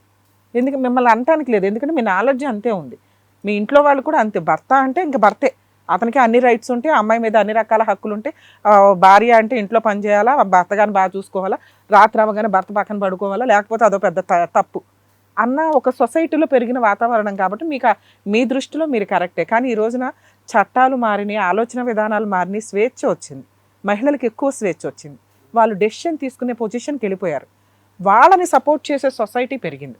ఎందుకంటే మిమ్మల్ని అనటానికి లేదు, ఎందుకంటే మీ నాలెడ్జ్ అంతే ఉంది. మీ ఇంట్లో వాళ్ళు కూడా అంతే. భర్త అంటే ఇంక భర్తే, అతనికి అన్ని రైట్స్ ఉంటాయి, అమ్మాయి మీద అన్ని రకాల హక్కులు ఉంటాయి. భార్య అంటే ఇంట్లో పని చేయాలా, భర్త కానీ బాగా చూసుకోవాలా, రాత్రి అవ్వగానే భర్త పక్కన పడుకోవాలా, లేకపోతే అదో పెద్ద తప్పు అన్న ఒక సొసైటీలో పెరిగిన వాతావరణం. కాబట్టి మీకు మీ దృష్టిలో మీరు కరెక్టే. కానీ ఈ రోజున చట్టాలు మారినాయి, ఆలోచన విధానాలు మారినాయి, స్వేచ్ఛ వచ్చింది, మహిళలకు ఎక్కువ స్వేచ్ఛ వచ్చింది, వాళ్ళు డెసిషన్ తీసుకునే పొజిషన్కి వెళ్ళిపోయారు. వాళ్ళని సపోర్ట్ చేసే సొసైటీ పెరిగింది.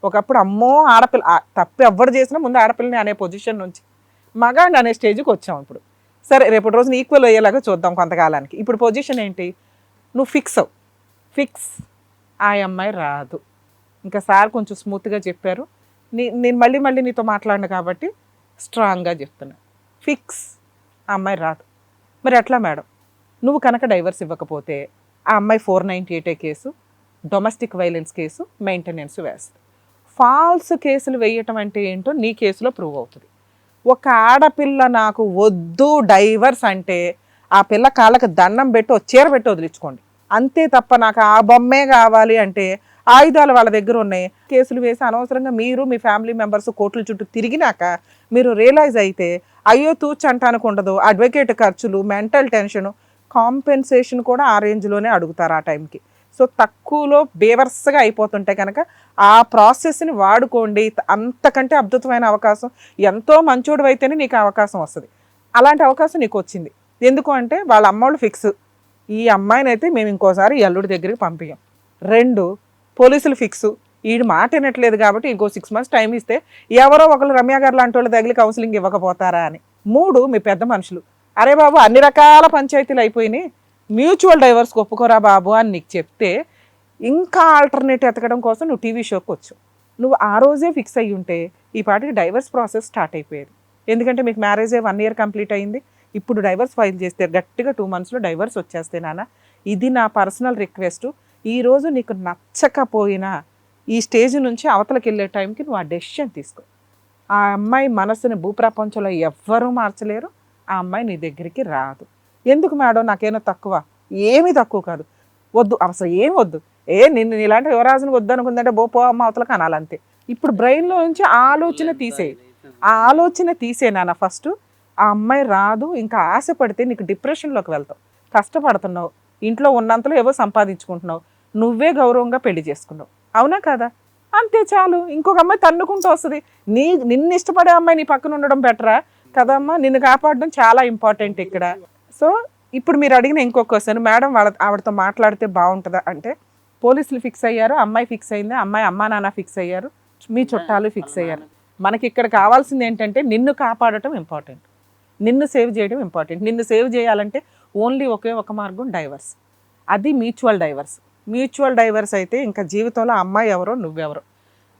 ఒకప్పుడు అమ్మో ఆడపిల్ల తప్పు ఎవ్వరు చేసినా ముందు ఆడపిల్లని అనే పొజిషన్ నుంచి మగాడిని అనే స్టేజ్కి వచ్చాం. ఇప్పుడు సరే రేపటి రోజున ఈక్వల్ అయ్యేలాగా చూద్దాం కొంతకాలానికి. ఇప్పుడు పొజిషన్ ఏంటి, నువ్వు ఫిక్స్ ఆ అమ్మాయి రాదు. ఇంకా సార్ కొంచెం స్మూత్గా చెప్పారు, నేను మళ్ళీ నీతో మాట్లాడిన కాబట్టి స్ట్రాంగ్గా చెప్తున్నా, ఫిక్స్ ఆ అమ్మాయి రాదు. మరి ఎట్లా మేడం, నువ్వు కనుక డైవర్స్ ఇవ్వకపోతే ఆ అమ్మాయి 498 case, domestic violence case, maintenance వేస్తుంది. ఫాల్స్ కేసులు వేయటం అంటే ఏంటో నీ కేసులో ప్రూవ్ అవుతుంది. ఒక ఆడపిల్ల నాకు వద్దు డైవర్స్ అంటే ఆ పిల్ల కాళ్ళకి దండం పెట్టి చీర పెట్టి వదిలించుకోండి అంతే తప్ప, నాకు ఆ బొమ్మే కావాలి అంటే ఆయుధాలు వాళ్ళ దగ్గర ఉన్నాయి. కేసులు వేసి అనవసరంగా మీరు మీ ఫ్యామిలీ మెంబర్స్ కోర్టుల చుట్టూ తిరిగినాక మీరు రియలైజ్ అయితే అయ్యో తూచి అంటానికి ఉండదు. అడ్వకేట్ ఖర్చులు, మెంటల్ టెన్షన్, కాంపెన్సేషన్ కూడా ఆ రేంజ్లోనే అడుగుతారు ఆ టైంకి. సో తక్కువలో బేవర్స్గా అయిపోతుంటే కనుక ఆ ప్రాసెస్ని వాడుకోండి. అంతకంటే అద్భుతమైన అవకాశం, ఎంతో మంచోడు అయితేనే నీకు అవకాశం వస్తుంది. అలాంటి అవకాశం నీకు వచ్చింది. ఎందుకు అంటే వాళ్ళ అమ్మోళ్ళు ఫిక్స్, ఈ అమ్మాయిని అయితే మేము ఇంకోసారి ఈ అల్లుడి దగ్గరికి పంపించాం. 2 పోలీసులు ఫిక్స్, వీడు మాట వినట్లేదు కాబట్టి ఇంకో 6 months టైం ఇస్తే ఎవరో ఒకరు రమ్య గారు లాంటి వాళ్ళు తగిలి కౌన్సిలింగ్ ఇవ్వకపోతారా అని. 3 మీ పెద్ద మనుషులు, అరే బాబు అన్ని రకాల పంచాయతీలు అయిపోయినాయి, మ్యూచువల్ డైవర్స్కి ఒప్పుకోరా బాబు అని నీకు చెప్తే ఇంకా ఆల్టర్నేట్ ఎతకడం కోసం నువ్వు టీవీ షోకి వచ్చు. నువ్వు ఆ రోజే ఫిక్స్ అయ్యి ఉంటే ఈ పాటికి డైవర్స్ ప్రాసెస్ స్టార్ట్ అయిపోయేది. ఎందుకంటే మీకు మ్యారేజే 1 year కంప్లీట్ అయింది. ఇప్పుడు డైవర్స్ ఫైల్ చేస్తే గట్టిగా 2 monthsలో డైవర్స్ వచ్చేస్తే నాన్న, ఇది నా పర్సనల్ రిక్వెస్ట్. ఈరోజు నీకు నచ్చకపోయినా ఈ స్టేజ్ నుంచి అవతలకి వెళ్ళే టైంకి నువ్వు ఆ డెసిషన్ తీసుకో. ఆ అమ్మాయి మనసుని భూప్రపంచంలో ఎవ్వరూ మార్చలేరు, ఆ అమ్మాయి నీ దగ్గరికి రాదు. ఎందుకు మేడం నాకేమో తక్కువ, ఏమీ తక్కువ కాదు, వద్దు అసలు ఏం వద్దు, నిన్ను ఇలాంటి యువరాజుని వద్దు అనుకుందంటే పో అమ్మ అవతలకు అనాలంతే. ఇప్పుడు బ్రెయిన్లో నుంచి ఆలోచన తీసేయి, ఆ ఆలోచన తీసేనా ఫస్ట్. ఆ అమ్మాయి రాదు, ఇంకా ఆశపడితే నీకు డిప్రెషన్లోకి వెళ్తావు. కష్టపడుతున్నావు, ఇంట్లో ఉన్నంతలో ఏవో సంపాదించుకుంటున్నావు, నువ్వే గౌరవంగా పెళ్లి చేసుకున్నావు, అవునా కదా, అంతే చాలు. ఇంకొక అమ్మాయి తన్నుకుంటూ వస్తుంది. నిన్ను ఇష్టపడే అమ్మాయి నీ పక్కన ఉండడం బెటరా కదమ్మా, నిన్ను కాపాడడం చాలా ఇంపార్టెంట్ ఇక్కడ. సో ఇప్పుడు మీరు అడిగిన ఇంకొక క్వశ్చన్, మేడం ఆవిడతో మాట్లాడితే బాగుంటుందా అంటే, పోలీసులు ఫిక్స్ అయ్యారు, అమ్మాయి ఫిక్స్ అయింది, అమ్మాయి అమ్మా నాన్న ఫిక్స్ అయ్యారు, మీ చుట్టాలు ఫిక్స్ అయ్యారు. మనకి ఇక్కడ కావాల్సింది ఏంటంటే నిన్ను కాపాడటం ఇంపార్టెంట్, నిన్ను సేవ్ చేయడం ఇంపార్టెంట్. నిన్ను సేవ్ చేయాలంటే ఓన్లీ ఒకే ఒక మార్గం డైవర్స్, అది మ్యూచువల్ డైవర్స్. మ్యూచువల్ డైవర్స్ అయితే ఇంకా జీవితంలో అమ్మాయి ఎవరో నువ్వెవరో,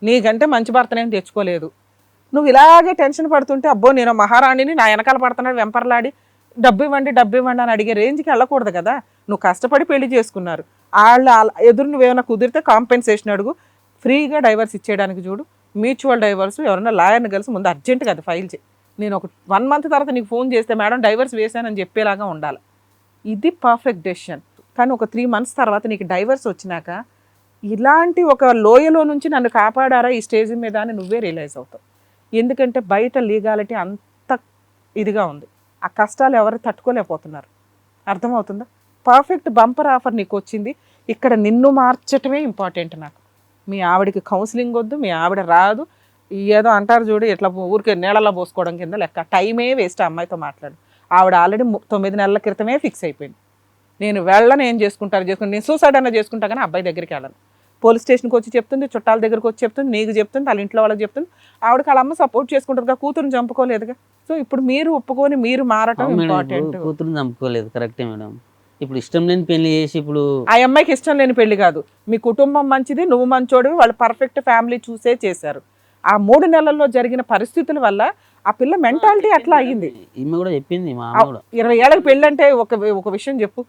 నీకంటే మంచి భర్తనేం తెచ్చుకోలేదు. నువ్వు ఇలాగే టెన్షన్ పడుతుంటే అబ్బో నేను మహారాణిని, నా వెనకాల పడుతున్నాడు వెంపర్లాడి డబ్బు ఇవ్వండి అని అడిగే రేంజ్కి వెళ్ళకూడదు కదా. నువ్వు కష్టపడి పెళ్లి చేసుకున్నారు, వాళ్ళ ఎదురు నువ్వేమైనా కుదిరితే కాంపెన్సేషన్ అడుగు, ఫ్రీగా డైవర్స్ ఇచ్చేయడానికి చూడు. మ్యూచువల్ డైవర్స్ ఎవరైనా లాయర్ని కలిసి ముందు అర్జెంటుగా అది ఫైల్ చేయి. నేను ఒక 1 month తర్వాత నీకు ఫోన్ చేస్తే మేడం డైవర్స్ వేసానని చెప్పేలాగా ఉండాలి. ఇది పర్ఫెక్ట్ డెసిషన్. కానీ ఒక 3 months తర్వాత నీకు డైవర్స్ వచ్చినాక ఇలాంటి ఒక లోయలో నుంచి నన్ను కాపాడారా ఈ స్టేజ్ మీద అని నువ్వే రియలైజ్ అవుతావు. ఎందుకంటే బయట లీగాలిటీ అంత ఇదిగా ఉంది, ఆ కష్టాలు ఎవరు తట్టుకోలేకపోతున్నారు. అర్థమవుతుందా? పర్ఫెక్ట్ బంపర్ ఆఫర్ నీకు వచ్చింది. ఇక్కడ నిన్ను మార్చటమే ఇంపార్టెంట్ నాకు. మీ ఆవిడకి కౌన్సిలింగ్ వద్దు, మీ ఆవిడ రాదు, ఏదో అంటారు చూడు ఇట్లా ఊరికే నీళ్ళలో పోసుకోవడం కింద లెక్క. టైమే వేస్ట్ ఆ అమ్మాయితో మాట్లాడు. ఆవిడ ఆల్రెడీ 9 నెలల క్రితమే ఫిక్స్ అయిపోయింది, నేను వెళ్ళను, ఏం చేసుకుంటాను చేసుకుని, నేను సూసైడ్ అన్న చేసుకుంటా కానీ అబ్బాయి దగ్గరికి వెళ్ళను. పోలీస్ స్టేషన్కి వచ్చి చెప్తుంది, చుట్టాల దగ్గరకు వచ్చి చెప్తుంది, నీకు చెప్తుంది, వాళ్ళ ఇంట్లో వాళ్ళకి చెప్తుంది. ఆవిడకి వాళ్ళ అమ్మ సపోర్ట్ చేసుకుంటుందిగా, కూతురుని చంపుకోలేదుగా. సో ఇప్పుడు మీరు ఒప్పుకొని మీరు మారటం అవును మేడం, ఇంపార్టెంట్. ఇప్పుడు కూతురుని చంపుకోలేదు, కరెక్టే మేడం. ఇప్పుడు ఇష్టం లేని పెళ్లి చేసి ఇప్పుడు ఆ అమ్మాయికి ఇష్టం లేని పెళ్లి కాదు, మీ కుటుంబం మంచిది, నువ్వు మంచోడివి, వాళ్ళు పర్ఫెక్ట్ ఫ్యామిలీ చూసే చేశారు. ఆ 3 నెలల్లో జరిగిన పరిస్థితుల వల్ల ఆ పిల్ల మెంటాలిటీ అట్లా అయ్యింది. ఈమె కూడా చెప్పింది, మా అమ్మ కూడా. 20 ఏళ్ళకి పెళ్ళి అంటే ఒక విషయం చెప్పు,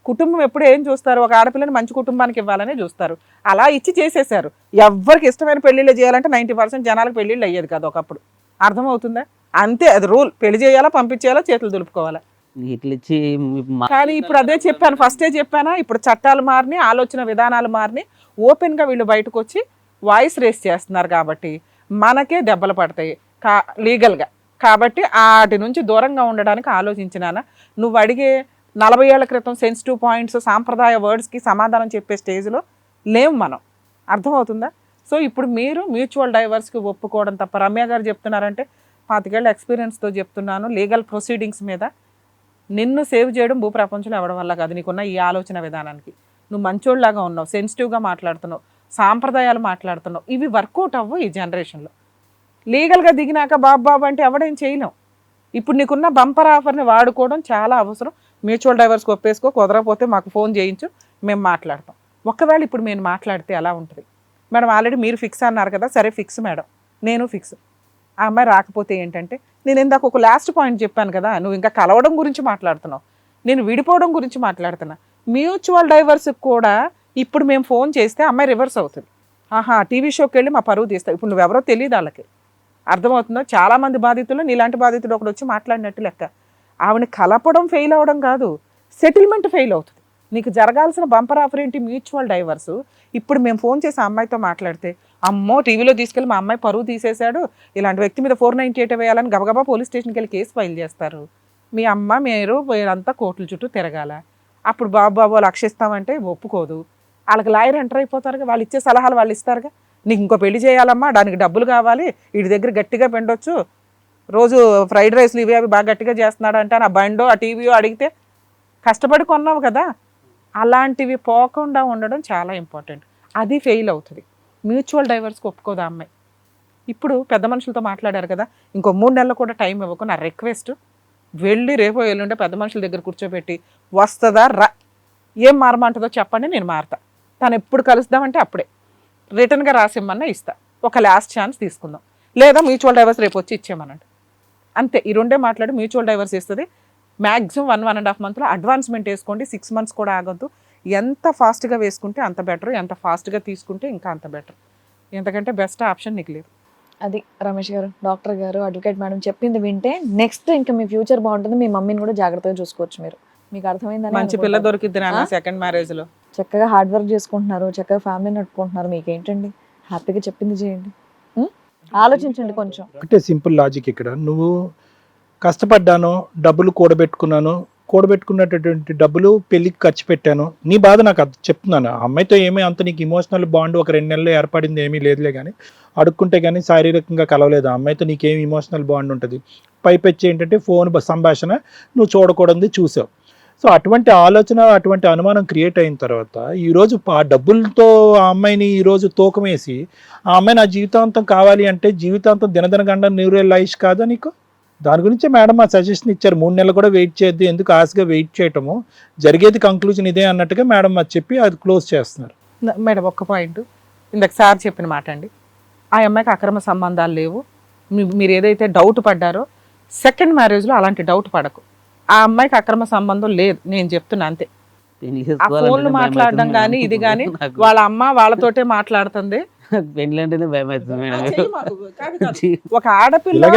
కుటుంబం ఎప్పుడు ఏం చూస్తారు, ఒక ఆడపిల్లని మంచి కుటుంబానికి ఇవ్వాలనే చూస్తారు. అలా ఇచ్చి చేసేసారు. ఎవరికి ఇష్టమైన పెళ్లిళ్ళు చేయాలంటే 90% జనాలకు పెళ్లిళ్ళు అయ్యేది కాదు ఒకప్పుడు. అర్థమవుతుందా? అంతే, అది రూల్. పెళ్లి చేయాలా, పంపించేయాలా, చేతులు దులుపుకోవాలా. ఇట్లా ఇచ్చి కానీ ఇప్పుడు అదే చెప్పాను, ఫస్టే చెప్పానా, ఇప్పుడు చట్టాలు మారిని, ఆలోచన విధానాలు మారిని, ఓపెన్గా వీళ్ళు బయటకు వచ్చి వాయిస్ రేస్ చేస్తున్నారు కాబట్టి మనకే దెబ్బలు పడతాయి లీగల్గా. కాబట్టి వాటి నుంచి దూరంగా ఉండడానికి ఆలోచించినానా. నువ్వు అడిగే 40 ఏళ్ల క్రితం సెన్సిటివ్ పాయింట్స్, సాంప్రదాయ వర్డ్స్కి సమాధానం చెప్పే స్టేజ్లో లేవు మనం. అర్థమవుతుందా? సో ఇప్పుడు మీరు మ్యూచువల్ డైవర్స్కి ఒప్పుకోవడం తప్ప. రమ్య గారు చెప్తున్నారంటే 25 ఏళ్ళ ఎక్స్పీరియన్స్తో చెప్తున్నాను, లీగల్ ప్రొసీడింగ్స్ మీద. నిన్ను సేవ్ చేయడం భూప్రపంచంలో ఎవడం వల్ల కాదు, నీకున్న ఈ ఆలోచన విధానానికి. నువ్వు మంచోళ్ళలాగా ఉన్నావు, సెన్సిటివ్గా మాట్లాడుతున్నావు, సాంప్రదాయాలు మాట్లాడుతున్నావు. ఇవి వర్కౌట్ అవ్వు ఈ జనరేషన్లో. లీగల్గా దిగినాక బాబు అంటే ఎవడేం చేయలేం. ఇప్పుడు నీకున్న బంపర్ ఆఫర్ని వాడుకోవడం చాలా అవసరం. మ్యూచువల్ డైవర్స్కి ఒప్పేసుకో, కుదరకపోతే మాకు ఫోన్ చేయించు, మేము మాట్లాడతాం. ఒకవేళ ఇప్పుడు నేను మాట్లాడితే ఎలా ఉంటుంది మేడం? ఆల్రెడీ మీరు ఫిక్స్ అన్నారు కదా, సరే ఫిక్స్ మేడం, నేను ఫిక్స్. ఆ అమ్మాయి రాకపోతే ఏంటంటే, నేను ఇందాక ఒక లాస్ట్ పాయింట్ చెప్పాను కదా, నువ్వు ఇంకా కలవడం గురించి మాట్లాడుతున్నావు, నేను విడిపోవడం గురించి మాట్లాడుతున్నా. మ్యూచువల్ డైవర్స్కి కూడా ఇప్పుడు మేము ఫోన్ చేస్తే అమ్మాయి రివర్స్ అవుతుంది. ఆహా, టీవీ షోకి వెళ్ళి మా పరువు తీస్తావు. ఇప్పుడు నువ్వెవరో తెలియదు వాళ్ళకి. అర్థమవుతుందో? చాలామంది బాధితులు నీలాంటి బాధితుడు ఒకడు వచ్చి మాట్లాడినట్టు లెక్క. ఆవిడని కలపడం ఫెయిల్ అవ్వడం కాదు, సెటిల్మెంట్ ఫెయిల్ అవుతుంది. నీకు జరగాల్సిన బంపర్ ఆఫర్ ఏంటి? Mutual divorce. ఇప్పుడు మేము ఫోన్ చేసి ఆ అమ్మాయితో మాట్లాడితే, అమ్మో టీవీలో తీసుకెళ్ళి మా అమ్మాయి పరువు తీసేశాడు, ఇలాంటి వ్యక్తి మీద 498 వేయాలని గబగబా పోలీస్ స్టేషన్కి వెళ్ళి కేసు ఫైల్ చేస్తారు. మీ అమ్మ మీరు వీరంతా కోర్టుల చుట్టూ తిరగాల. అప్పుడు బాబు లక్షిస్తామంటే ఒప్పుకోదు. వాళ్ళకి లాయర్ ఎంటర్ అయిపోతారుగా, వాళ్ళు ఇచ్చే సలహాలు వాళ్ళు ఇస్తారుగా. నీకు ఇంకో పెళ్లి చేయాలమ్మా, దానికి డబ్బులు కావాలి, వీడి దగ్గర గట్టిగా పెండొచ్చు, రోజు ఫ్రైడ్ రైస్లు ఇవి అవి బాగా గట్టిగా చేస్తున్నాడు అంటే ఆ బండో ఆ టీవీయో అడిగితే కష్టపడి కొన్నావు కదా. అలాంటివి పోకుండా ఉండడం చాలా ఇంపార్టెంట్. అది ఫెయిల్ అవుతుంది. మ్యూచువల్ డైవర్స్కి ఒప్పుకోదా అమ్మాయి. ఇప్పుడు పెద్ద మనుషులతో మాట్లాడారు కదా, ఇంకో 3 నెలలు కూడా టైం ఇవ్వకు. నా రిక్వెస్ట్, వెళ్ళి రేపో ఎల్లుంటే పెద్ద మనుషుల దగ్గర కూర్చోబెట్టి, వస్తుందా రా, ఏం మారమంటుందో చెప్పండి, నేను మారతా. తను ఎప్పుడు కలుద్దామంటే అప్పుడే రిటర్న్గా రాసిమ్మన్నా ఇస్తా. ఒక లాస్ట్ ఛాన్స్ తీసుకుందాం, లేదా మ్యూచువల్ డైవర్స్ రేపు వచ్చి ఇచ్చేయమనండి. అంతే, ఈ రెండే మాట్లాడి మ్యూచువల్ డైవర్స్ ఇస్తుంది. మ్యాక్సిమం 1.5 మంత్లో అడ్వాన్స్మెంట్ వేసుకోండి, 6 మంత్స్ కూడా ఆగొద్దు. ఎంత ఫాస్ట్గా వేసుకుంటే అంత బెటర్, ఎంత ఫాస్ట్గా తీసుకుంటే ఇంకా అంత బెటర్. ఎంతకంటే బెస్ట్ ఆప్షన్ నీకు లేదు. అది రమేష్ గారు, డాక్టర్ గారు, అడ్వకేట్ మేడం చెప్పింది వింటే నెక్స్ట్ ఇంకా మీ ఫ్యూచర్ బాగుంటుంది. మీ మమ్మీని కూడా జాగ్రత్తగా చూసుకోవచ్చు మీరు. మీకు అర్థమైందని మంచి పిల్ల దొరికిద్ది నా సెకండ్ మ్యారేజ్లో. చక్కగా హార్డ్ వర్క్ చేసుకుంటున్నారు, చక్కగా ఫ్యామిలీ నడుపుకుంటున్నారు. మీకేంటండి, హ్యాపీగా చెప్పింది చేయండి. ఆలోచించండి కొంచెం. అంటే సింపుల్ లాజిక్ ఇక్కడ. నువ్వు కష్టపడ్డాను, డబ్బులు కూడబెట్టుకున్నటువంటి డబ్బులు పెళ్ళికి ఖర్చు పెట్టాను, నీ బాధ నాకు అది చెప్తున్నాను. ఆ అమ్మాయితో ఏమీ అంత నీకు ఇమోషనల్ బాండ్ ఒక 2 నెలలు ఏర్పడింది ఏమీ లేదులే, కానీ అడుక్కుంటే కానీ శారీరకంగా కలవలేదు. ఆ అమ్మాయితో నీకేమి ఇమోషనల్ బాండ్ ఉంటుంది? పైపెచ్చి ఏంటంటే ఫోన్ సంభాషణ నువ్వు చూడకూడదు చూసావు. సో అటువంటి ఆలోచన, అటువంటి అనుమానం క్రియేట్ అయిన తర్వాత ఈరోజు ఆ డబ్బులతో ఆ అమ్మాయిని ఈరోజు తూకం వేసి ఆ అమ్మాయి నా జీవితాంతం కావాలి అంటే జీవితాంతం దినదినగండ నూరేళ్ళ ఆయుష్ కాదా నీకు? దాని గురించే మేడం ఆ సజెషన్ ఇచ్చారు, 3 నెలలు కూడా వెయిట్ చేయొద్దు, ఎందుకు ఆశగా వెయిట్ చేయటము, జరిగేది కంక్లూజన్ ఇదే అన్నట్టుగా మేడం అది చెప్పి అది క్లోజ్ చేస్తున్నారు. మేడం ఒక్క పాయింట్, ఇందాక సార్ చెప్పిన మాట అండి. ఆ అమ్మాయికి అక్రమ సంబంధాలు లేవు. మీరు ఏదైతే డౌట్ పడ్డారో సెకండ్ మ్యారేజ్లో అలాంటి డౌట్ పడకు. ఆ అమ్మాయికి అక్రమ సంబంధం లేదు, నేను చెప్తున్నా అంతే. ఆ ఫోన్లు మాట్లాడడం కానీ ఇది కానీ వాళ్ళ అమ్మ వాళ్ళతోటే మాట్లాడుతుంది. పెళ్లి అంటేనే భయం అవుతుంది మేడం. ఒక ఆడపిల్ల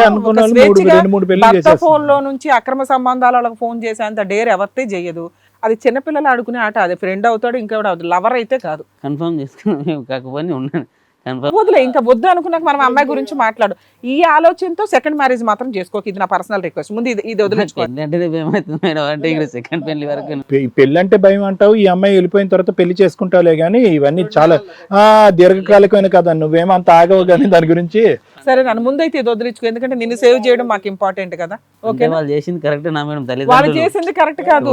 భర్త ఫోన్ లో నుంచి అక్రమ సంబంధాల వాళ్ళకి ఫోన్ చేసేంత డేర్ ఎవరితే చెయ్యదు. అది చిన్నపిల్లలు ఆడుకునే ఆట, అది ఫ్రెండ్ అవుతాడు, ఇంకెవడు అవుతాడు, లవర్ అయితే కాదు. కన్ఫర్మ్ చేసుకున్నాను, కాకపోతే ఉన్నాను కన్ఫర్మ్ వదిలే, ఇంకా వద్దు అనుకున్నాక మనం అమ్మాయి గురించి మాట్లాడు. ఈ ఆలోచనతో సెకండ్ మ్యారేజ్ మాత్రం చేసుకోక, ఇది నా పర్సనల్ రిక్వెస్ట్. ముందు ఇది వదిలించుకో. పెళ్లి అంటేనే భయమవుతుంది మేడం, అంటే ఇక్కడ సెకండ్ పెళ్లి వరకు పెళ్ళి అంటే భయం అంటావు, ఈ అమ్మాయి వెళ్ళిపోయిన తర్వాత పెళ్లి చేసుకుంటావులే కానీ ఇవన్నీ చాలా దీర్ఘకాలికమైన కదా, నువ్వేమో అంత ఆగవు కానీ దాని గురించి. సరే నన్ను ముందైతే ఇది వదిలించుకో, ఎందుకంటే నిన్ను సేవ్ చేయడం మాకు ఇంపార్టెంట్ కదా. ఓకే, వాళ్ళు చేసింది కరెక్ట్ నా మేడం. వాళ్ళు తల్లిదండ్రులు చేసింది కరెక్ట్ కాదు.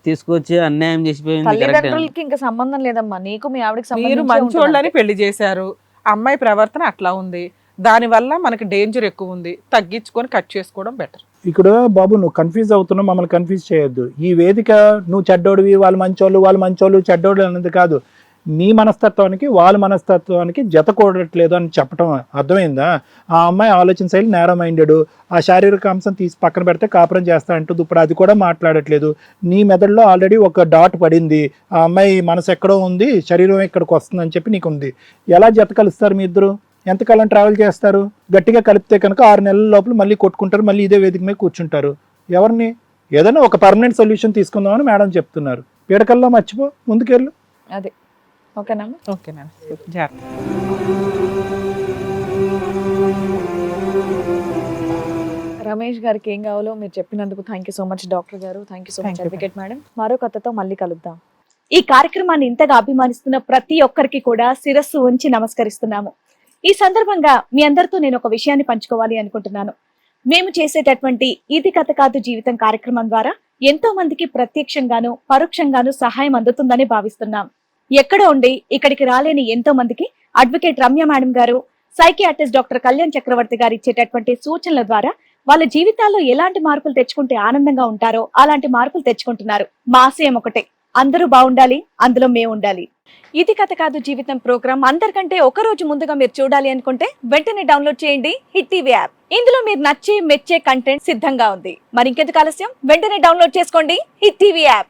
తీసుకొచ్చి అన్యాయం చేసిపోయింది కరెక్ట్. తల్లిదండ్రులకి ఇంకా సంబంధం లేదమ్మా, నీకు మీ ఆవిడకి మీరు మంచోళ్ళని పెళ్లి చేశారు, అమ్మాయి ప్రవర్తన అట్లా ఉంది, దానివల్ల మనకి డేంజర్ ఎక్కువ ఉంది, తగ్గించుకొని కట్ చేసుకోవడం బెటర్. ఇక్కడ బాబు నువ్వు కన్ఫ్యూజ్ అవుతున్నావు, మమ్మల్ని కన్ఫ్యూజ్ చేయొద్దు. ఈ వేదిక నువ్వు చెడ్డోడివి, వాళ్ళు మంచోళ్ళు చెడ్డోడు అన్నది కాదు. నీ మనస్తత్వానికి వాళ్ళ మనస్తత్వానికి జత కూడట్లేదు అని చెప్పడం అర్థమైందా? ఆ అమ్మాయి ఆలోచన శైలి నేరో మైండెడ్, ఆ శారీరక అంశం తీసి పక్కన పెడితే కాపురం చేస్తా అంటుంది. ఇప్పుడు అది కూడా మాట్లాడట్లేదు. నీ మెదడులో ఆల్రెడీ ఒక డాట్ పడింది, ఆ అమ్మాయి మనసు ఎక్కడో ఉంది, శరీరం ఎక్కడికి వస్తుంది అని చెప్పి నీకు ఉంది. ఎలా జత కలుస్తారు మీ ఇద్దరు? ఎంతకాలం ట్రావెల్ చేస్తారు? గట్టిగా కలిపితే కనుక 6 నెలల లోపల మళ్ళీ కొట్టుకుంటారు, మళ్ళీ ఇదే వేదిక మీద కూర్చుంటారు. ఎవరిని? ఏదైనా ఒక పర్మనెంట్ సొల్యూషన్ తీసుకుందామని మేడం చెప్తున్నారు. పీడకల్లో మర్చిపో, ముందుకెళ్ళు. అదే ఓకేనా? ఓకేనా, జాగ్రత్త. రమేష్ గారికి ఏం కావాలో మీరు చెప్పినందుకు thank you so much doctor గారు, thank you so much advocate madam. మరో కథతో మళ్ళీ కలుద్దాం. ఈ కార్యక్రమాన్ని ఇంతగా అభిమానిస్తున్న ప్రతి ఒక్కరికి కూడా శిరస్సు ఉంచి నమస్కరిస్తున్నాము. ఈ సందర్భంగా మీ అందరితో నేను ఒక విషయాన్ని పంచుకోవాలి అనుకుంటున్నాను. మేము చేసేటటువంటి ఇది కథ కాదు జీవితం కార్యక్రమం ద్వారా ఎంతో మందికి ప్రత్యక్షంగాను పరోక్షంగాను సహాయం అందుతుందని భావిస్తున్నాం. ఎక్కడ ఉండి ఇక్కడికి రాలేని ఎంతో మందికి అడ్వకేట్ రమ్య మేడం గారు, సైకియాట్రిస్ట్ డాక్టర్ కళ్యాణ్ చక్రవర్తి గారు ఇచ్చేటటువంటి సూచనల ద్వారా వాళ్ళ జీవితాల్లో ఎలాంటి మార్పులు తెచ్చుకుంటే ఆనందంగా ఉంటారో అలాంటి మార్పులు తెచ్చుకుంటున్నారు. మా ఆశయం ఒకటే, అందరూ బాగుండాలి, అందులో మేము ఉండాలి. ఇది కథ కాదు జీవితం ప్రోగ్రామ్ అందరికంటే ఒక రోజు ముందుగా మీరు చూడాలి అనుకుంటే వెంటనే డౌన్లోడ్ చేయండి హిట్ టీవీ యాప్. ఇందులో మీరు నచ్చే మెచ్చే కంటెంట్ సిద్ధంగా ఉంది. మరి ఇంకెందుకు ఆలస్యం, వెంటనే డౌన్లోడ్ చేసుకోండి హిట్ టీవీ యాప్.